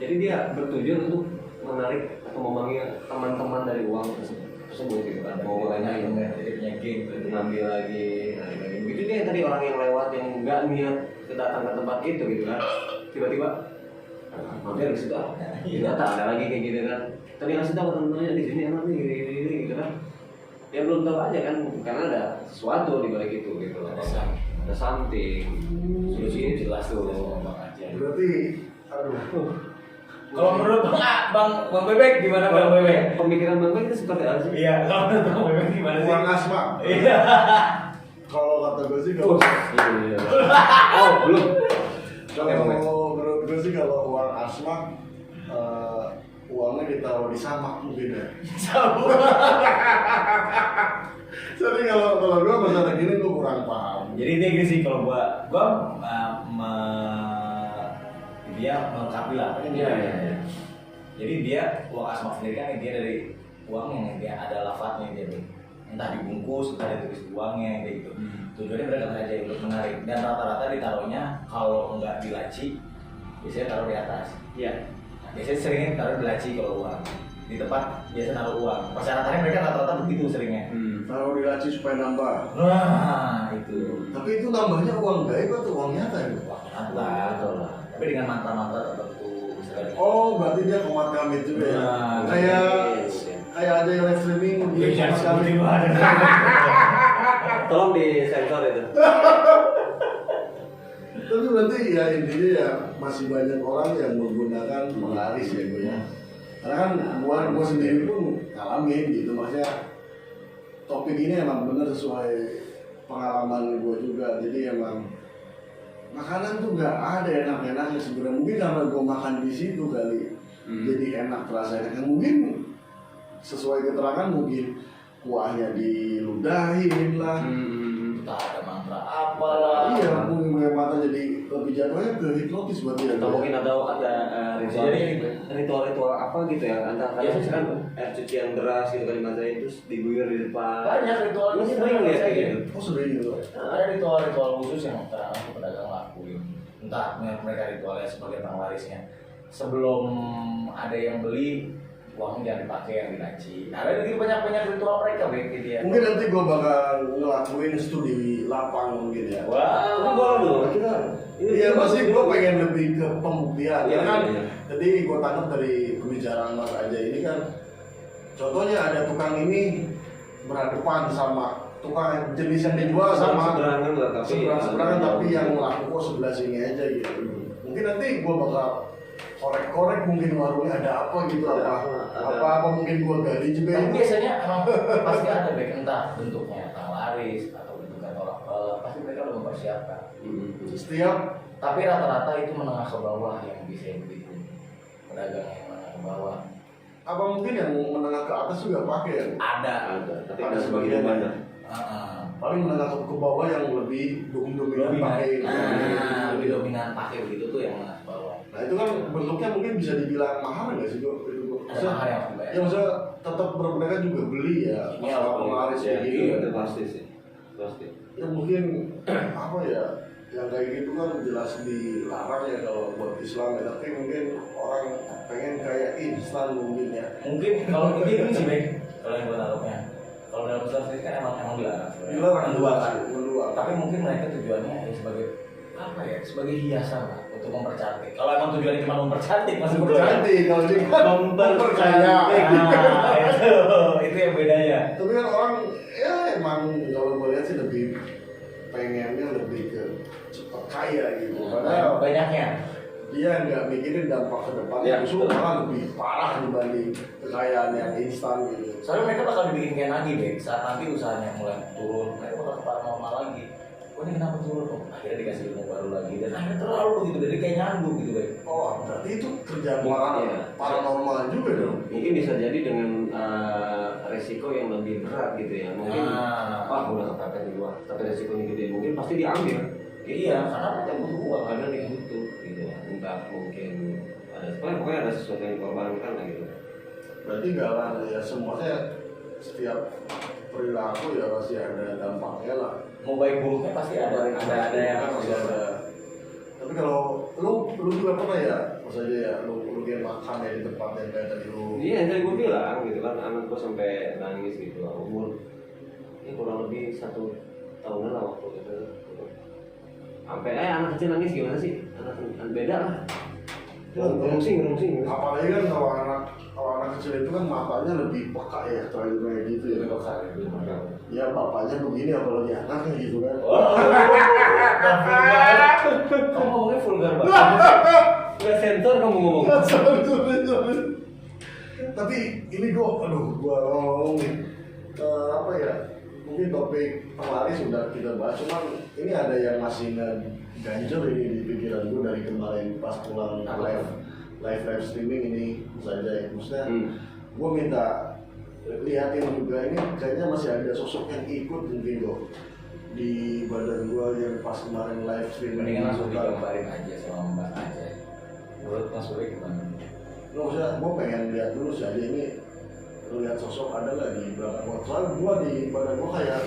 Jadi dia bertujuan untuk menarik atau memanggil teman-teman dari uang tersebut gitu kan. Mau lagi jadi punya geng ngambil lagi. Itu dia yang tadi orang yang lewat yang nggak niat datang ke tempat itu gitu kan. Tiba-tiba mampir di situ ternyata ada lagi kayak gitu kan. Tadi ngasih tahu teman-temannya di sini enak nih gini gitu kan. Ya belum tahu aja kan karena ada sesuatu di balik itu gitu. Ada something. Solusinya jelas tuh Bang Aja. Berarti aduh. Kalau menurut Bang Bebek gimana Bang Bebek? Pemikiran Bang Bebek itu seperti apa sih? Iya, kalau menurut Bang Bebek gimana sih? Uang asma. Iya. Kalau kata gue sih kalau Iya. Oh, belum. kalau menurut gue sih kalau uang asma uangnya ditaruh di samak mungkin ya. Jadi kalau gue masalah gini gue kurang paham. Jadi dia gini sih kalau gua dia melengkapi lah. Iya. Jadi dia uang asma sendiri kan dia dari uang yang dia ada lafadznya dia nih. Entah dibungkus, entah ditulis uangnya kayak gitu. Tujuannya berangkat aja untuk menarik dan rata-rata ditaruhnya kalau nggak di laci biasanya taruh di atas. Iya. Nah, biasanya seringnya taruh di laci kalau uang. Di tempat biasa naruh uang. Persyaratannya mereka rata-rata begitu seringnya. Taruh di laci supaya nambah. Nah, itu. Tapi itu nambahnya uang gaib atau uang nyata ya? Uang nyata. Tapi dengan mantra-mantra tertentu. Misalnya. Oh, berarti dia komat kamit juga ya? Nah, Kayak aja yang live streaming dia Iya, komat kamit. Tolong di sensor itu. Tapi berarti ya intinya ya masih banyak orang yang menggunakan penglaris ya gue ya. Karena kan gua sendiri pun ngalamin gitu, maksudnya topik ini emang bener sesuai pengalaman gue juga. Jadi emang makanan tuh nggak ada enak-enaknya sebenarnya. Mungkin karena gue makan di situ kali, jadi enak rasanya. Mungkin sesuai keterangan mungkin kuahnya diludahin lah. Entah ada mantra apalah. Iya, mungkin mata jadi lebih jatuhnya ke hipnotis berarti ya. Atau mungkin ada Jadi, ritual apa gitu ya, antara Iya, kan air cucian deras gitu kan dimatain terus diguyur di depan. Banyak ritual Lu sering lihat kayak gitu. Oh sering gitu. Ada ritual-ritual khusus yang pedagang lakuin. Entah mereka ritualnya sebagai penglarisnya. Sebelum ada yang beli, uangnya jangan dipakai yang di laci. Ada lagi banyak ritual mereka begitu dia. Mungkin nanti gue bakal ngelakuin studi lapang mungkin ya. Tapi boleh dong kita. Iya pasti gue pengen lebih ke pembuktian. Iya, Ya kan. iya. Jadi gue tangkap dari pembicaraan Mas aja ini kan. Contohnya ada tukang ini berhadapan sama tukang jenis yang dijual sama seberangan lah seberang tapi yang laku kok sebelah sini aja gitu. Mungkin nanti gue bakal korek-korek mungkin warungnya ada apa gitu, apa mungkin gue gali juga. Tapi biasanya emang pasti ada baik entah bentuknya laris atau bentuknya tolak balap, pasti mereka udah mempersiapkan. Setiap Tapi rata-rata itu menengah ke bawah yang bisa begitu. Pedagang yang menengah ke bawah. apa mungkin yang menengah ke atas juga pakai ya? Ada. Tapi Ada ada sebagian sebagian banyak. Paling menengah ke bawah yang lebih dominan pakai. Lebih dominan pakai begitu tuh yang menengah ke bawah. Nah itu kan bentuknya mungkin bisa dibilang mahal nggak sih kok itu kok? Ada mahal yang dibayar. Ya maksudnya tetap mereka juga beli ya. Masalah penglaris kayak gitu. Iya, itu pasti sih. Pasti. Ya mungkin apa ya? Yang kayak gitu kan jelas dilarang ya kalau buat Islam ya. Tapi mungkin orang pengen kayak instan mungkin ya. Mungkin kalau ini sih baik. Kalau yang gue tangkapnya. Kalau dalam Islam sendiri kan emang dilarang. Dilarang Mendua kan. mendua. Tapi mungkin mereka tujuannya ya sebagai apa ya? Sebagai hiasan lah untuk mempercantik. Kalau emang tujuannya cuma mempercantik masih Bercantik kalau dia Mempercantik. percaya. Nah, itu yang bedanya. Tapi kan orang ya emang kalau gue lihat sih lebih pengennya lebih ke cepat kaya gitu. Padahal banyaknya. dia nggak mikirin dampak ke depan, Ya, justru betul. malah lebih parah dibanding kekayaan yang instan gitu. Soalnya mereka bakal dibikin kayak lagi deh, saat nanti usahanya mulai turun, mereka bakal ke paranormal lagi. Oh ini kenapa turun? Oh, akhirnya dikasih ilmu baru lagi dan akhirnya terlalu gitu, jadi kayak nyambung gitu deh. Oh, berarti itu kerjaan Iya. paranormal juga dong. Mungkin bisa jadi dengan resiko yang lebih berat gitu ya. Mungkin wah udah kepepet di gua, tapi resikonya gede. Mungkin pasti diambil. Iya, karena mereka butuh uang. Karena dia butuh gitu ya. Entah mungkin ada pokoknya ada sesuatu yang dikorbankan lah gitu. Berarti nggak lah ya, semuanya setiap perilaku ya pasti ada dampaknya lah. Mau baik buruknya pasti ada yang pasti ada. Tapi kalau lu juga pernah ya, maksudnya ya lu kayak makan ya di tempat yang kayak tadi lu. Iya, yang tadi gue bilang gitu kan, anak gue sampai nangis gitu, umur ini kurang lebih 1 tahunan lah waktu itu. Sampai anak kecil nangis gimana sih? Anak beda lah. Ngerungsing. Apalagi kan kalau anak kecil itu kan matanya lebih peka ya, terlalu kayak gitu ya. Ya bapaknya begini apalagi anaknya gitu kan. Kamu ngomongnya vulgar banget. Nggak sensor kamu ngomong. Sorry. Tapi ini gua ngomong nih, apa ya? Mungkin topik terlaris sudah kita bahas, cuman ini ada yang masih ganjel ini di pikiran gua dari kemarin pas pulang live streaming ini saja ya. Maksudnya gua minta lihatin juga, ini kayaknya masih ada sosok yang ikut mungkin kok di badan gua yang pas kemarin live streaming. Mendingan langsung digambarin aja sama Mbak aja. Menurut Mas Uri gimana? Maksudnya gue pengen lihat dulu sih aja ini, lu lihat sosok ada nggak di belakang gua? Soalnya gua di badan gua kayak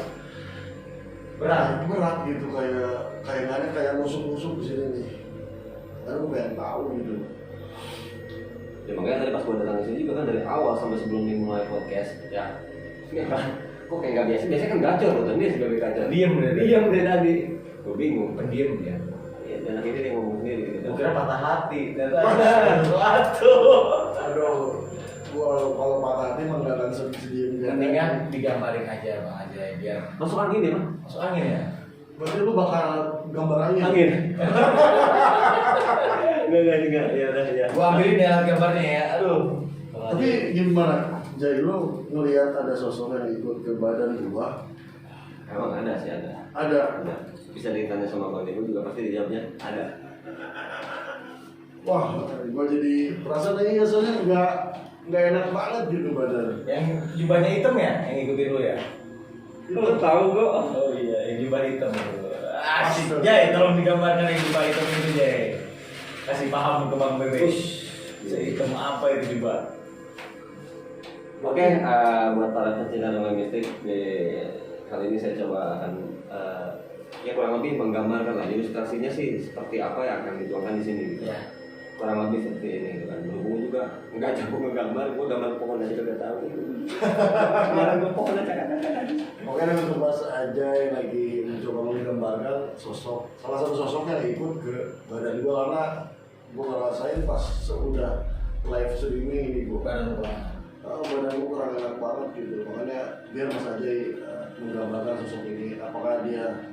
berat gitu, kayak nusuk di sini nih. Karena gue pengen tahu gitu. Ya makanya tadi pas gue datang ke sini juga kan dari awal sampai sebelum dimulai podcast ya. Ya kan, kok kayak nggak biasa? Biasanya kan gacor loh, tapi dia sebagai gacor. Diam dari tadi. Gue bingung. pendiam dia. Ya, dan akhirnya dia ngomong sendiri gitu. Gue kira patah hati. Aduh, gua kalau patah hati mah nggak akan sedih. Mendingan digambarin aja Bang aja biar Masuk angin ya, Bang? masuk angin ya. Berarti lu bakal gambar angin. Enggak. Ya udah ya. Gua ambilin ya gambarnya ya. Aduh. Tapi gimana? Jadi lu ngelihat ada sosok yang ikut ke badan gua? Emang ada sih ada. Ada. Bisa ditanya sama Bang Dewa juga pasti dijawabnya ada. Wah, gua jadi perasaan ini soalnya nggak enak banget gitu badan. Yang jubahnya hitam ya, yang ngikutin lu ya? Lu tahu kok. Oh iya, yang jubah hitam itu. Asik Jay, tolong digambarkan yang jubah hitam itu Jay. Kasih paham ke Bang Bebe. Hitam apa itu jubah? Oke, buat para pecinta dengan mistik, kali ini saya coba akan ya kurang lebih menggambarkan lah ilustrasinya sih seperti apa yang akan dituangkan di sini gitu. Ya. Kurang lebih seperti ini gitu kan. Berhubung juga nggak jago ngegambar, gue gambar pohon aja udah tahu. Gambar gue pohon aja kan. Makanya untuk bahas aja yang lagi mencoba menggambarkan salah satu sosok yang ikut ke badan gua, karena gua ngerasain pas sudah live streaming ini gua Badan gua. badan gua kurang enak banget gitu. Makanya biar Mas Ajay menggambarkan sosok ini, apakah dia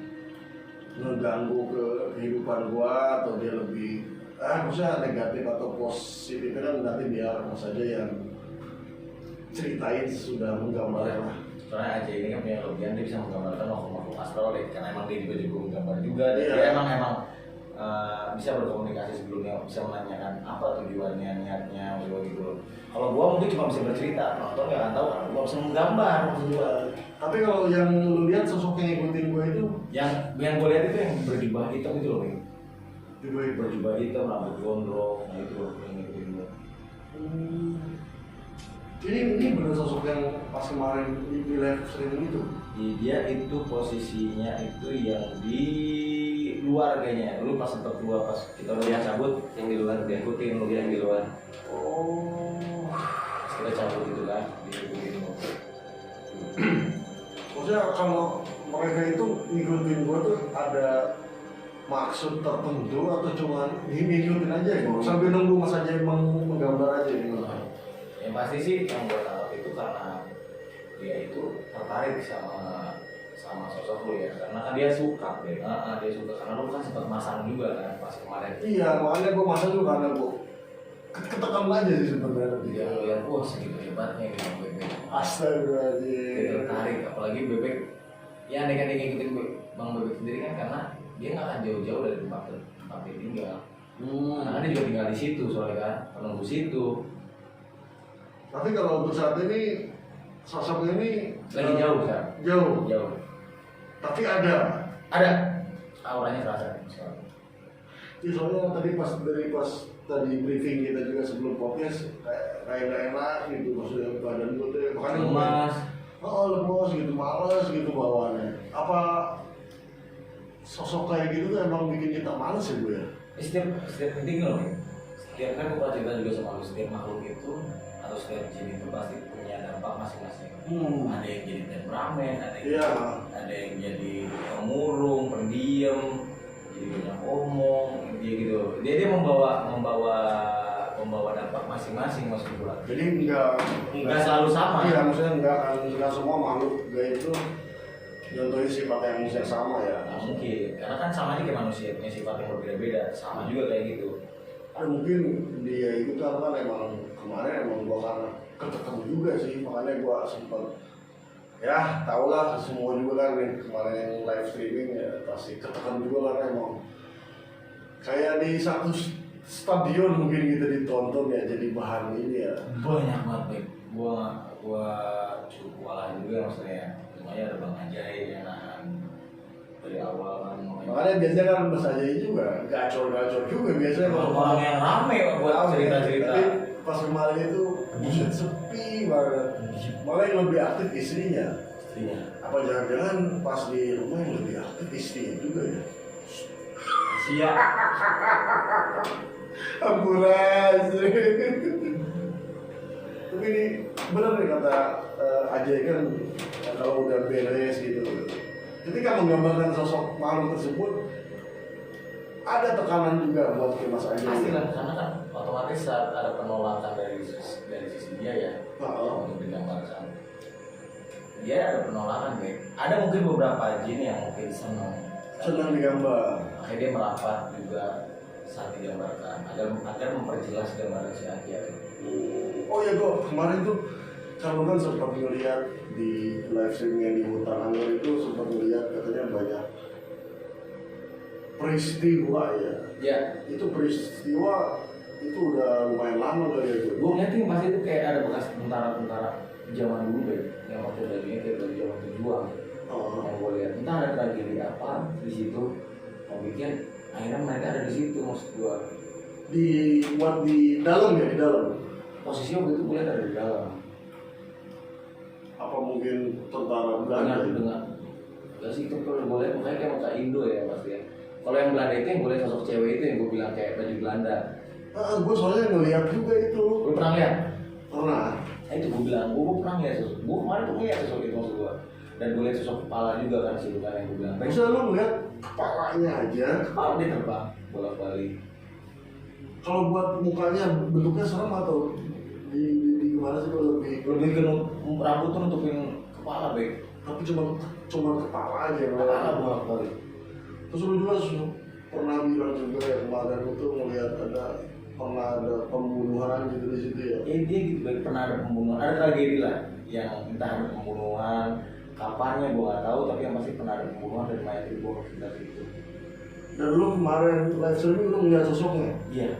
ngeganggu ke kehidupan gua atau dia lebih maksudnya negatif atau positif, kan nanti biar Mas Ajay yang ceritain sudah menggambarkan lah. Soalnya aja ini kan punya kelebihan, dia bisa menggambarkan makhluk-makhluk astral ya, karena emang dia juga jago menggambar juga. Iya. Dia emang bisa berkomunikasi sebelumnya, bisa menanyakan apa tujuannya, niatnya, gitu. Kalau gua mungkin cuma bisa bercerita, penonton nggak akan tahu karena gua bisa menggambar maksud gua. Tapi kalau yang lu lihat sosok yang ngikutin gua itu Yang gua lihat itu yang berjubah hitam itu loh, juga itu. berjubah hitam, rambut gondrong, nah itu loh yang ngikutin gua. Ini bener sosok yang pas kemarin di live streaming itu. Dia itu posisinya itu yang di luar kayaknya. Lu pas sempat keluar pas kita udah cabut, Yang di luar dia ikutin lu yang di luar. Oh. pas kita cabut itu kan, diikutin lu. Maksudnya kalau mereka itu ngikutin gua tuh ada maksud tertentu atau cuma ngikutin aja ya? Sambil nunggu Mas Ajay menggambar aja gitu. Yang pasti sih yang gue tahu itu karena dia itu tertarik sama sama sosok lu ya, karena kan dia suka deh. Dia suka karena lu kan sempat masang juga kan pas kemarin. Iya, makanya gue masang juga karena gue ketekan aja sih sebenarnya. Dia ngeliat wah segitu hebatnya gitu Bebek. Astagfirullahaladzim. Tertarik, apalagi Bebek. Ya aneh kan ngikutin Bang Bebek sendiri kan karena dia nggak akan jauh-jauh dari tempat dia tinggal. Karena kan dia juga tinggal di situ soalnya kan, penunggu situ. Tapi kalau untuk saat ini sosoknya ini Lagi jauh kan? Jauh. Tapi ada. Auranya terasa soalnya. Iya, soalnya tadi pas tadi briefing kita juga sebelum podcast kayak nggak enak gitu, maksudnya badan gue tuh makanya Lemas. lemas gitu, males gitu bawaannya. Apa sosok kayak gitu tuh emang bikin kita males ya gue ya? Setiap penting loh nih. Setiap kan gue cerita juga sama lu, setiap makhluk itu atau setiap jin itu pasti punya dampak masing-masing. Ada yang jadi temperamen, ada yang jadi pemurung, pendiam, jadi banyak omong, dia gitu. Dia membawa dampak masing-masing maksud gue. Jadi Nggak selalu sama. Iya, maksudnya nggak semua makhluk gaib itu contohnya sifat yang sama ya. Nah, mungkin karena kan sama aja kayak manusia punya sifat yang berbeda-beda, sama juga kayak gitu. Ada mungkin dia itu kan emang kemarin gua karena ketemu juga sih, makanya gua sempat ya tau lah semua juga kan nih kemarin yang live streaming ya pasti ketekan juga karena emang kayak di satu stadion mungkin kita ditonton ya jadi bahan ini ya. Banyak banget Beb. Gua cukup kewalahan juga maksudnya. Lumayan ada Bang Ajay yang nahan dari awal kan. Makanya biasanya kan Mas Ajay juga gacor juga biasanya kalau Orang yang rame buat cerita-cerita. Tapi pas kemarin itu buset sepi banget. Malah yang lebih aktif istrinya. Apa jangan-jangan pas di rumah yang lebih aktif istrinya juga ya? Siap. Ambulan. Tapi ini benar nih kata Ajay kan kalau udah beres gitu. Ketika menggambarkan sosok makhluk tersebut ada tekanan juga buat ke Mas Ajay. Pasti lah, karena kan otomatis saat ada penolakan dari sisi dia ya untuk digambarkan. Dia ada penolakan Beb. Ada mungkin beberapa jin yang mungkin senang digambar. Makanya dia merapat juga saat digambarkan agar memperjelas gambaran si Agia. Oh ya kok kemarin tuh kamu kan sempat ngeliat di live streaming di hutan anggur itu sempat ngeliat katanya banyak peristiwa ya. Ya. Itu peristiwa itu udah lumayan lama kali ya gue. Gue ngeliatin pasti itu kayak ada bekas tentara-tentara zaman dulu Beb, yang waktu bajunya kayak baju zaman pejuang. Yang gue lihat entah ada tragedi apa di situ, mau bikin akhirnya mereka ada di situ maksud gue. Buat di dalam ya, di dalam. Posisi waktu itu gue lihat ada di dalam. Apa mungkin tentara Belanda? Dengan gak sih itu kalau gue lihat makanya kayak mata Indo ya pasti ya. Kalau yang Belanda itu yang gue lihat sosok cewek itu yang gue bilang kayak baju Belanda. Gue soalnya ngeliat juga itu. Lu pernah lihat? Pernah. Nah itu gue bilang, gue pernah lihat sosok. Gue kemarin tuh ngeliat sosok itu maksud gue. Dan gue lihat sosok kepala juga kan sih bukan yang gue bilang. Bisa lu ngeliat kepalanya aja. Kepala dia terbang bolak-balik. Kalau buat mukanya bentuknya serem atau di gimana sih kalau Lebih ke rambut tuh nutupin kepala Bek. tapi cuma kepala aja. Kepala bolak-balik. Terus lu juga pernah bilang juga ya kemarin itu ngeliat pernah ada pembunuhan gitu di situ ya. Dia gitu Bek, pernah ada pembunuhan, ada tragedi lah yang entah ada pembunuhan kapannya gue nggak tahu tapi yang pasti pernah ada pembunuhan dan mayat itu gue sekitar situ. Dan lu kemarin live streaming lu ngeliat sosoknya? Iya.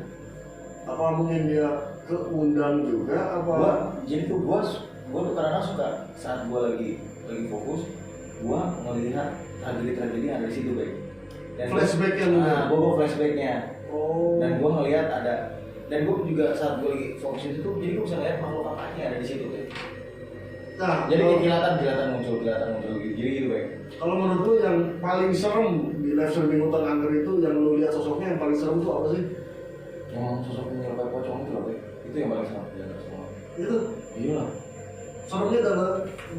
Apa mungkin dia keundang juga apa? Jadi tuh gue tuh kadang suka saat gue lagi fokus gue ngelihat tragedi yang ada di situ Bek. Flashbacknya lu? Gue flashbacknya. Oh. Dan gue ngelihat ada, dan gue juga saat gue lagi fokus itu tuh jadi gue bisa ngeliat makhluk apa aja ada di situ Bek. Nah, jadi kelihatan muncul gitu. Jadi gitu Bek. Kalau menurut lu yang paling serem di live streaming hutan angker itu yang lu lihat sosoknya yang paling serem itu apa sih? Yang sosok menyerupai pocong itu loh Bek. Itu yang paling serem di antara semua. Itu? Iya lah. Seremnya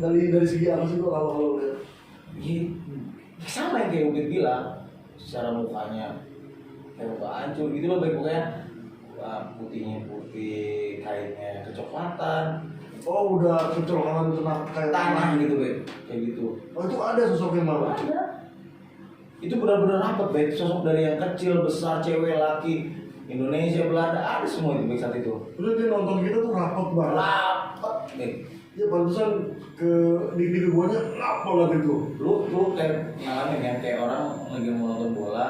dari segi apa sih kok kalau lihat? Iya, sama yang kayak Ubed bilang, secara mukanya kayak muka hancur gitu loh Bek. Pokoknya putihnya putih, kainnya kecoklatan, Oh udah kecolongan kena kayak tanah gitu be, kayak gitu. Oh itu ada sosoknya malah. Ada. Itu benar-benar rapat be, sosok dari yang kecil, besar, cewek, laki, Indonesia, Belanda, ada semua itu be saat itu. Terus dia nonton kita tuh rapat banget. Rapat be. Ya pantesan ke di keduanya ngapa banget itu. Lu kayak ngalamin kan kayak orang lagi mau nonton bola,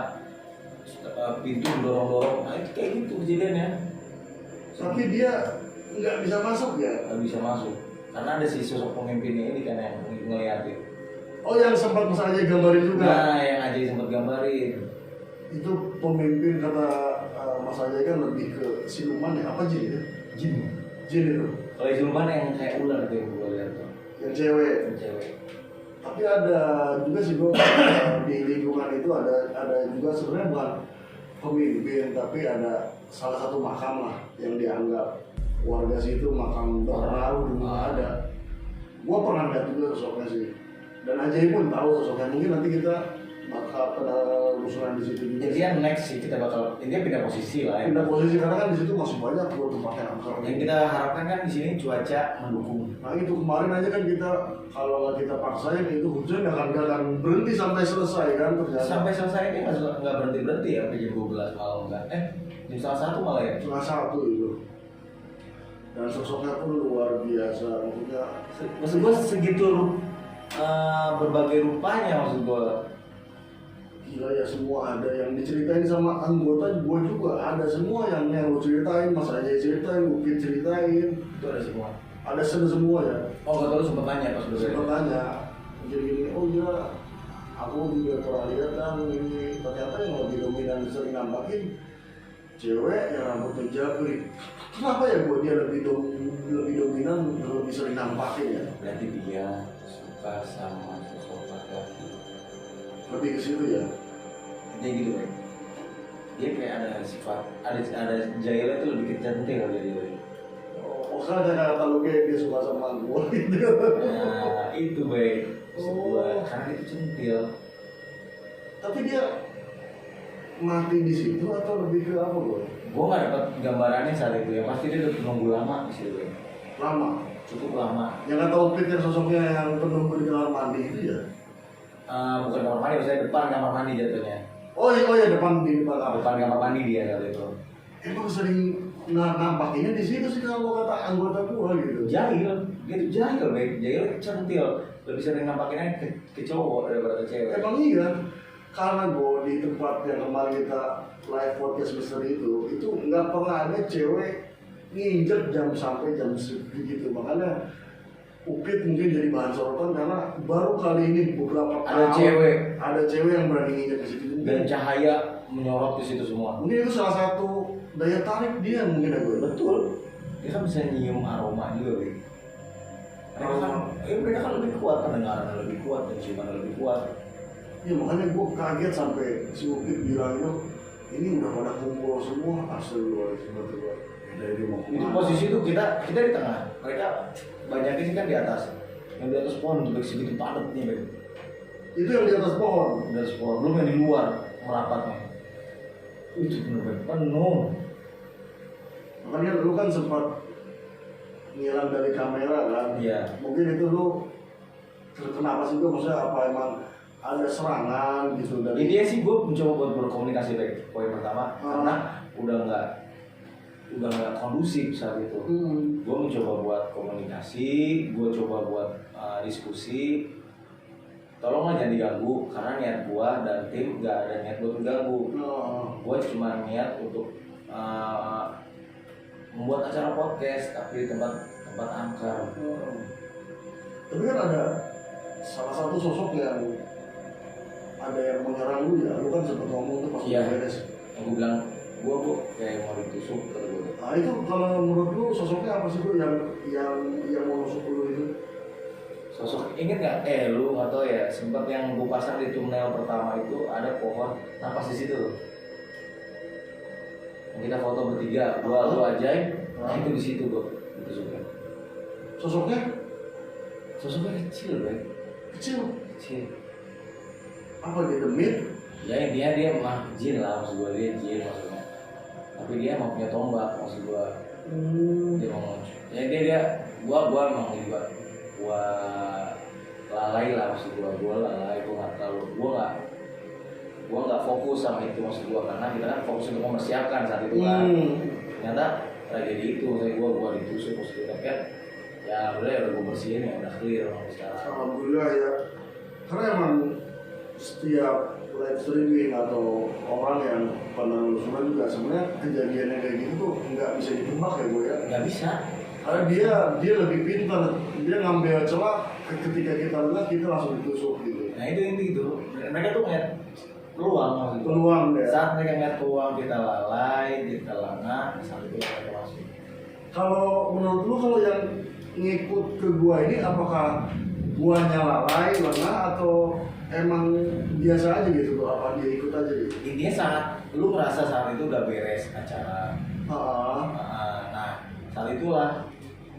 pintu dorong-dorong, nah itu kayak gitu kejadiannya. Tapi dia nggak bisa masuk ya. Gak bisa masuk karena ada si sosok pemimpinnya ini kan yang ngeliatin. Oh yang sempat Mas Ajay gambarin juga. Nah yang aja sempat gambarin Itu pemimpin kata Mas Ajay kan lebih ke siluman ya apa jin ya? jin. Jin itu. Kalau siluman yang kayak ular tuh yang gue lihat tuh, Yang cewek. yang cewek. Tapi ada juga sih bro di lingkungan itu ada juga sebenarnya bukan pemimpin tapi ada salah satu makam lah yang dianggap warga situ makam berpengaruh dulu ada. Gua pernah lihat juga sosoknya sih. Dan Ajay pun tahu sosoknya. Mungkin nanti kita bakal penelusuran di situ juga. Intinya next sih kita bakal intinya pindah posisi lah ya. Pindah posisi karena kan di situ masih banyak buat tempat yang angker. Yang kita harapkan kan di sini cuaca mendukung. Nah itu kemarin aja kan kita kalau nggak kita paksain itu hujan nggak akan berhenti sampai selesai kan ternyata. Sampai selesai ini nggak berhenti ya sampai jam 12 malam kan? Jam 1 malah ya. Setengah satu itu. Dan sosoknya pun luar biasa. Maksud gua segitu berbagai rupanya maksud gua. Gila ya semua ada yang diceritain sama anggota gue juga ada semua yang lu ceritain Mas Ajay ceritain Ukit ceritain Itu ada semua. ada semua ya. Oh gak tau lu sempet tanya pas udah Sempat tanya jadi gini oh iya aku juga pernah lihat kan ini ternyata yang lebih dominan sering nampakin cewek yang rambutnya jabrik. Kenapa ya gue dia lebih dominan lebih sering nampakin ya? Berarti dia suka sama sosok laki-laki. Lebih ke situ ya. Dia gitu kan. Dia kayak ada sifat ada Jaila itu lebih kecantik kali dia. Oh kan ada kata lu kayak dia suka sama gue gitu. Nah itu baik. Oh. Karena itu centil. Tapi dia mati di situ atau lebih ke apa gue? Gue nggak dapat gambarannya saat itu ya. Pasti dia udah nunggu lama di situ. Lama. Cukup lama. Yang kata Upit yang sosoknya yang penunggu di kamar mandi itu ya? Bukan kamar mandi, maksudnya depan kamar mandi jatuhnya. Oh iya depan kamar. Depan kamar mandi dia kali itu. Emang sering nampakinnya di situ sih kalau kata anggota gua gitu. Jahil, dia tuh jahil, baik. Jahil centil. Lebih sering nampakinnya ke cowok daripada ke cewek. Emang iya. Karena gua di tempat yang kemarin kita live podcast misteri itu nggak pernah ada cewek nginjek jam sampai jam segitu. Makanya Upit mungkin jadi bahan sorotan karena baru kali ini beberapa Ada cewek yang berani nginjek di situ. dan cahaya menyorot di situ semua. Mungkin itu salah satu daya tarik dia mungkin ya gue. Betul. Dia kan bisa nyium aroma juga, Bik. Mereka kan lebih kuat, pendengaran lebih kuat, penciuman lebih kuat. Ya makanya gue kaget sampai si Upit bilang ini udah pada kumpul semua asal gue dari mau Itu posisi itu kita di tengah. Mereka banyaknya sih kan di atas. Yang di atas pohon tuh segitu padatnya, Bik. itu yang di atas pohon. Di atas pohon, belum yang di luar merapatnya. Itu benar-benar penuh. Makanya lu kan sempat ngilang dari kamera kan. Iya. Mungkin itu lu kenapa sih gue maksudnya apa emang ada serangan gitu dari Intinya sih gue mencoba buat berkomunikasi baik. Poin pertama karena udah nggak kondusif saat itu. Gue mencoba buat komunikasi, gue coba buat diskusi. Tolonglah jangan diganggu karena niat gue dan tim nggak ada niat buat mengganggu. Gue cuma niat untuk membuat acara podcast tapi di tempat angker. Tapi kan ada salah satu sosok yang ada yang menyerang lu ya, lu kan sempat ngomong tuh pas Iya. beres. Yang gue bilang, gue kayak mau ditusuk kata gue. Nah itu kalau menurut lu sosoknya apa sih lu yang mau nusuk lu itu? Sosok inget nggak? Lu nggak tahu ya, sempat yang gue pasang di thumbnail pertama itu ada pohon napas di situ. Yang kita foto bertiga, lu Ajay, nah itu di situ gue ditusuknya. Sosoknya kecil, Bro. Kecil. Apa dia demit? Ya intinya dia mah jin lah, maksud gue dia jin maksudnya. tapi dia emang punya tombak maksud gua. Dia mau ya dia gua emang juga gua lalai lah maksud gua lalai, gua nggak fokus sama itu maksud gua, karena kita kan fokus untuk mempersiapkan saat itu kan. Ternyata tragedi itu saya gua ditusuk maksud gua, tapi kan ya udah gua bersihin ya udah clear sekarang. Alhamdulillah ya, karena emang setiap live streaming atau orang yang pernah lulusan juga sebenarnya kejadiannya kayak gitu tuh nggak bisa ditebak ya gue ya. Nggak bisa. Karena dia lebih pintar, dia ngambil celah ketika kita lihat kita langsung ditusuk gitu. Nah itu gitu. Mereka tuh ngeliat peluang maksud gua. Peluang ya. Saat mereka ngeliat peluang kita lalai, kita lengah, saat itu mereka masuk. Kalau menurut lu kalau yang ngikut ke gua ini apakah guanya lalai, lengah atau emang biasa aja gitu tuh, apa dia ikut aja gitu? Intinya saat lu merasa saat itu udah beres acara, nah saat itulah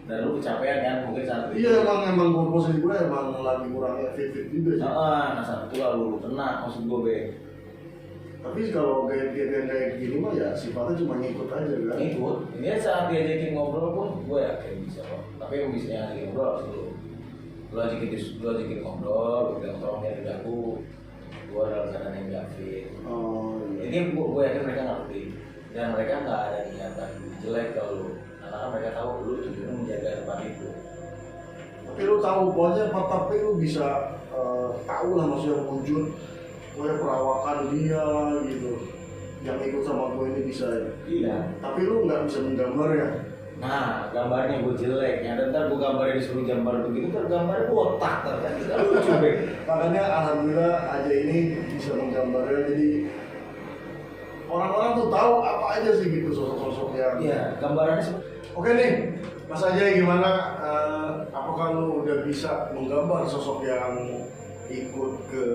dan lu kecapean kan mungkin saat itu. Iya emang gua posisi gua emang lagi kurang efektif juga sih. Nah saat itu lu kena maksud gue be. Tapi kalau kayak gini mah ya sifatnya cuma ngikut aja kan. Ikut, ini saat diajakin ngobrol pun gue yakin bisa kok. Tapi yang bisa ngajakin ngobrol harus lu ajakin ngobrol, lu bilang tolong dia aku, gue dalam keadaan yang gak fit. Oh iya. Ini gue yakin mereka ngerti dan mereka nggak ada niatan jelek kalau lu, karena mereka tahu lu tujuannya menjaga tempat itu. Tapi lu tahu pokoknya tapi lu bisa tahu lah maksudnya wujud pokoknya perawakan dia gitu yang ikut sama gue ini bisa ya. Iya. Tapi lu nggak bisa menggambar ya. Nah, gambarnya gue jelek, ya dan ntar gue gambarnya disuruh gambar begitu, ntar gambarnya botak, kan tidak lucu be. Makanya alhamdulillah aja ini bisa menggambarnya, jadi orang-orang tuh tahu apa aja sih gitu sosok-sosok yang. Iya, gambarannya Oke nih, Mas Ajay gimana? Apakah lu udah bisa menggambar sosok yang ikut ke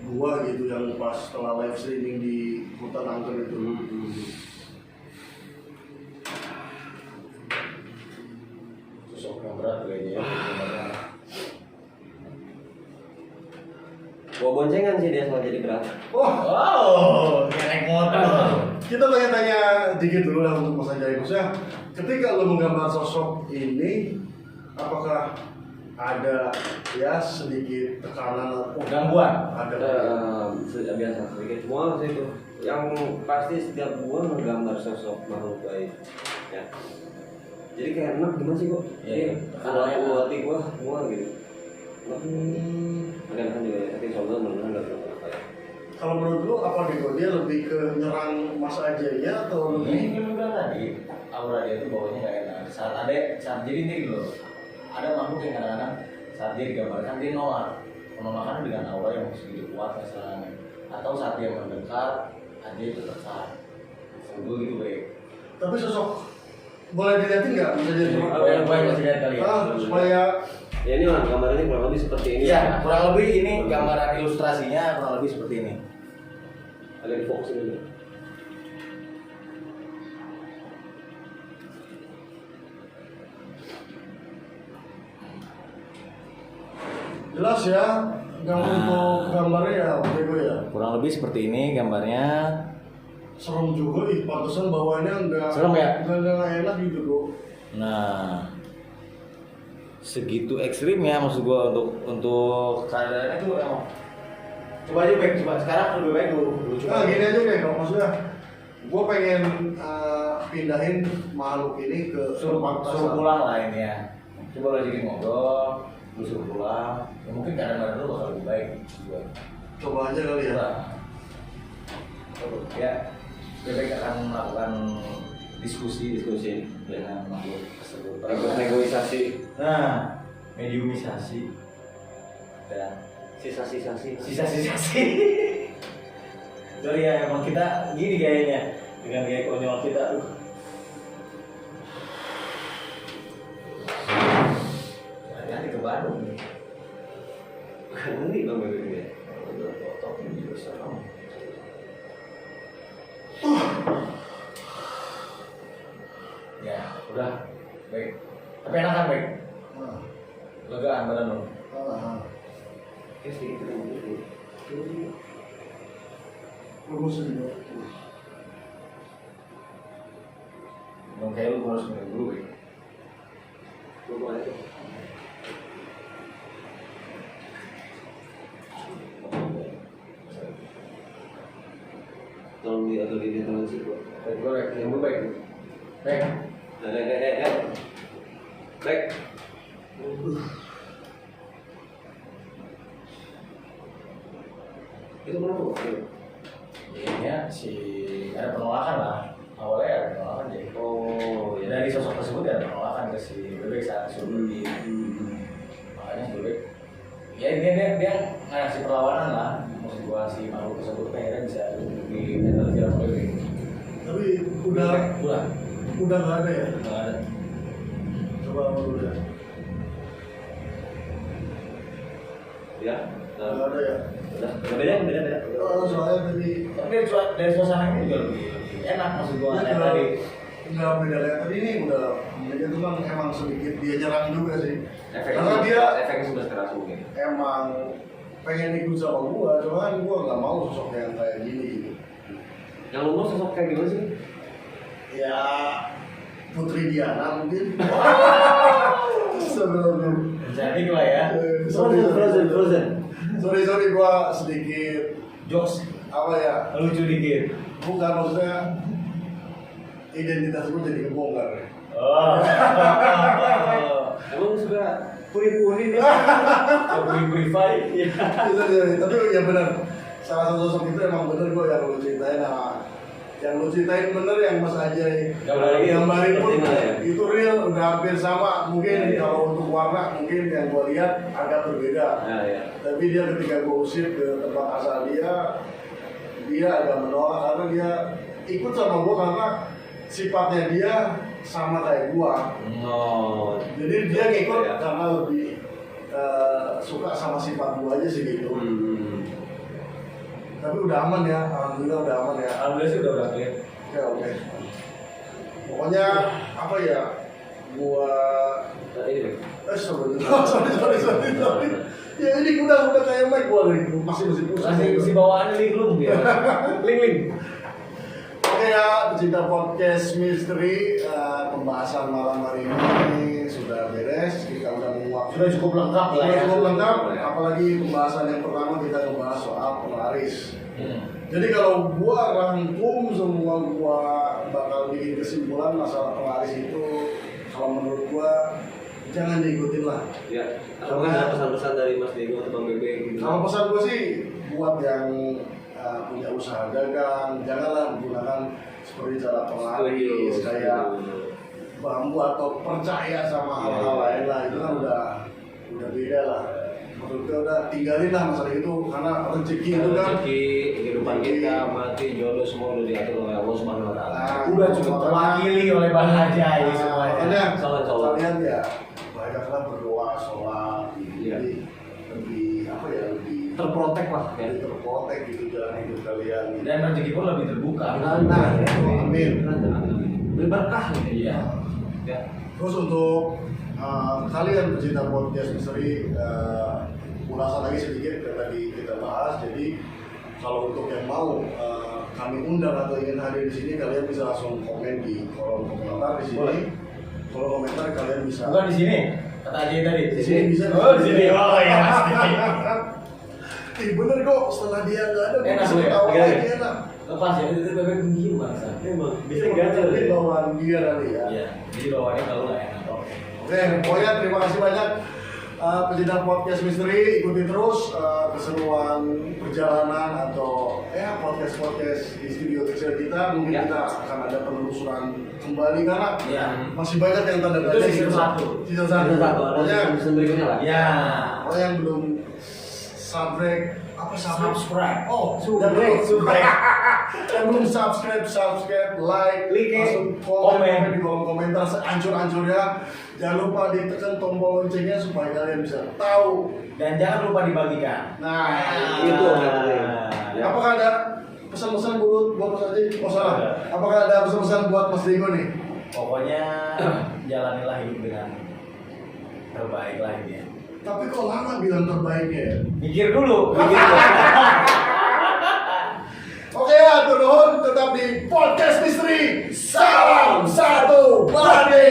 gua gitu yang pas setelah live streaming di hutan angker itu? sosok yang berat kayaknya ya. Gua boncengan sih dia soal jadi berat. Wow, kayak naik motor. Kita tanya-tanya dikit dulu lah untuk Mas Ajay. Maksudnya, ketika lu menggambar sosok ini, apakah ada ya sedikit tekanan Gangguan. ada Biasa sedikit semua sih itu. Yang pasti setiap gua menggambar sosok makhluk gaib. Ya. Jadi kayak enak gimana sih kok? Iya. Kalau hati gua gitu. Ada kan juga ya, tapi soalnya benar-benar nggak apa ya. kalau menurut lu apa nih kok dia lebih ke nyerang Mas Ajay ya atau lebih Ini kan udah tadi aura dia tuh bawahnya nggak enak. Saat jadi ini gitu loh. Ada makhluk yang kadang-kadang saat dia digambarkan dia nolak. Penolakan dengan aura yang segitu kuat misalnya. Atau saat dia mendekat, aja itu terdekat. Sebelum gitu baik. tapi sosok boleh dilihatin nggak Mas Ajay? Boleh masih lihat kali ya. Supaya Ya ini mah gambarnya kurang lebih seperti ini. Iya, kurang lebih ini gambaran ilustrasinya kurang lebih seperti ini. Ada di fokus ini. jelas ya, untuk gambarnya ya oke gue ya. Kurang lebih seperti ini gambarnya. Serem juga ih, pantesan bawaannya Serem ya? nggak enak gitu kok. Nah, segitu ekstrimnya maksud gua untuk keadaan itu emang. Coba aja baik, coba sekarang lebih baik dulu coba. Nah gini aja deh, kalau maksudnya gue pengen pindahin makhluk ini ke suruh tempat suruh asal. pulang lah ini ya. Coba lo jadi ngobrol, lu suruh pulang. Ya, mungkin keadaan lu bakal lebih baik gua. Coba aja kali ya. Coba. Ya, bebek akan melakukan diskusi dengan makhluk tersebut. Negosiasi. Nah, mediumisasi dan Sisa-sisa-sih. sisa-sisa. Sorry ya, emang kita gini kayaknya dengan gaya konyol kita. Hati-hati ke Bandung nih. Nanti bang bebek ya. Udah foto ini juga serem. Ya, udah baik. Tapi enak kan baik? Nah, Legaan badan lo. Ya sedikit dulu. Rumus ini. Yang kayak lu harus minum dulu ya. Lu boleh tuh. Tolong di atau di tangan sih gua. Gue yang gue baik. Baik. Baik. Itu kenapa? Jadinya si ada penolakan lah. Awalnya ada penolakan jadi. Oh, ya. Dari sosok tersebut ada penolakan ke si Bebek saat suruh pergi. Makanya si Bebek ya dia ngasih perlawanan lah. Maksud gua si makhluk tersebut akhirnya bisa di dalam Bebek. Tapi udah nggak ada ya. Nggak ada. Coba udah. Ya. Nggak ada ya. Udah beda. Soalnya tadi Tapi dari suasananya juga lebih enak maksud gua kayak tadi. nggak beda kayak tadi ini udah dia tuh kan emang sedikit dia nyerang juga sih. Karena efeknya sudah keras mungkin. emang pengen ikut sama gua, cuman gua nggak mau sosok yang kayak gini gitu. Yang lu mau sosok kayak gimana sih? Ya Putri Diana mungkin. Sebenarnya. Jadi gua ya. Sorry gua sedikit Jokes apa ya? lucu dikit. Bukan maksudnya identitas gua jadi kebongkar. Oh. Emang suka puri-puri nih? Purify. Tapi ya benar. Salah satu sosok itu emang bener gua yang lu ceritain. Nah, yang lu ceritain bener yang Mas Ajay gambarin pun ya. itu real udah hampir sama. Mungkin kalau untuk warna mungkin yang gua lihat agak berbeda. Ya. Tapi dia ketika gua usir ke tempat asal dia agak menolak karena dia ikut sama gua karena sifatnya dia sama kayak gua. Oh. Jadi dia ngikut Ya. karena lebih suka sama sifat gua aja sih gitu. Tapi udah aman ya, alhamdulillah udah aman ya. Alhamdulillah sih udah clear. Oke. Pokoknya apa ya? Gua Ini sorry. Ya ini udah kayak mic gua nih, masih pusing. Si bawaannya link lu mungkin. Link. Oke ya, pecinta podcast misteri, pembahasan malam hari ini sudah beres. Kita udah menguap. Sudah cukup lengkap lah ya. Cukup lengkap. Apalagi pembahasan yang pertama kita membahas soal penglaris. Jadi kalau gua rangkum semua, gua bakal bikin kesimpulan masalah penglaris itu. Kalau menurut gua jangan diikutin lah. Ya. Atau ada pesan-pesan dari Mas Diego atau Bang Bebe gitu? Kalau pesan gua sih buat yang punya usaha dagang, janganlah menggunakan seperti cara penglaris kayak bambu atau percaya sama hal-hal lain lah, itu kan udah beda lah. Menurut gue udah tinggalin lah masalah itu karena rezeki itu kan. Rezeki, kehidupan kita, mati, jodoh semua udah diatur oleh Allah Subhanahu Wa Taala. Udah cukup terwakili oleh Bang Ajay semuanya. Makanya Insyaallah. kalian ya banyaklah berdoa, sholat, gitu. Iya. Jadi lebih apa ya lebih Terprotek lah ya. terprotek gitu jalan hidup kalian. Dan rezeki pun lebih terbuka. Nah, amin. Berberkah gitu. Iya. Ya. Terus untuk kalian pecinta podcast misteri, ulasan lagi sedikit yang tadi kita bahas. Jadi kalau untuk yang mau kami undang atau ingin hadir di sini, kalian bisa langsung komen di kolom komentar di sini. Boleh. Kolom komentar kalian bisa. Bukan di sini. Kata Ajay tadi. Di sini bisa. Oh, di sini. Oh iya. Ih bener kok, setelah dia nggak ada, Enak, bisa ya? ketawa Enak. lagi enak. Lepas ya, itu bebek diem bangsa. Emang bisa Mungkin gagal ya. bawaan dia kali ya. Iya. Jadi bawaannya kalau nggak enak. Oke, pokoknya terima kasih banyak pecinta podcast misteri. Ikuti terus keseruan perjalanan atau podcast di studio kecil kita. Mungkin Ya. kita akan ada penelusuran kembali karena Iya. masih banyak yang tanda Itu tanya season 1. Season 1. Ada satu, Pokoknya ada season berikutnya lah. Ya. kalau yang belum subscribe. Oh, Subscribe. yang belum subscribe, like, Like, langsung komen. komen di kolom komentar seancur-ancurnya. Jangan lupa ditekan tombol loncengnya supaya kalian bisa tahu. Dan jangan lupa dibagikan. Nah, Itu yang penting. Ya. apakah ada pesan-pesan buat Mas Ajay? Oh salah. Apakah ada pesan-pesan buat Mas Diego nih? Pokoknya jalanilah hidup dengan terbaik lah ini ya. Tapi kok lama bilang terbaiknya ya? Mikir dulu. Oke ya, turun tetap di podcast misteri. Salam satu. Wah, dia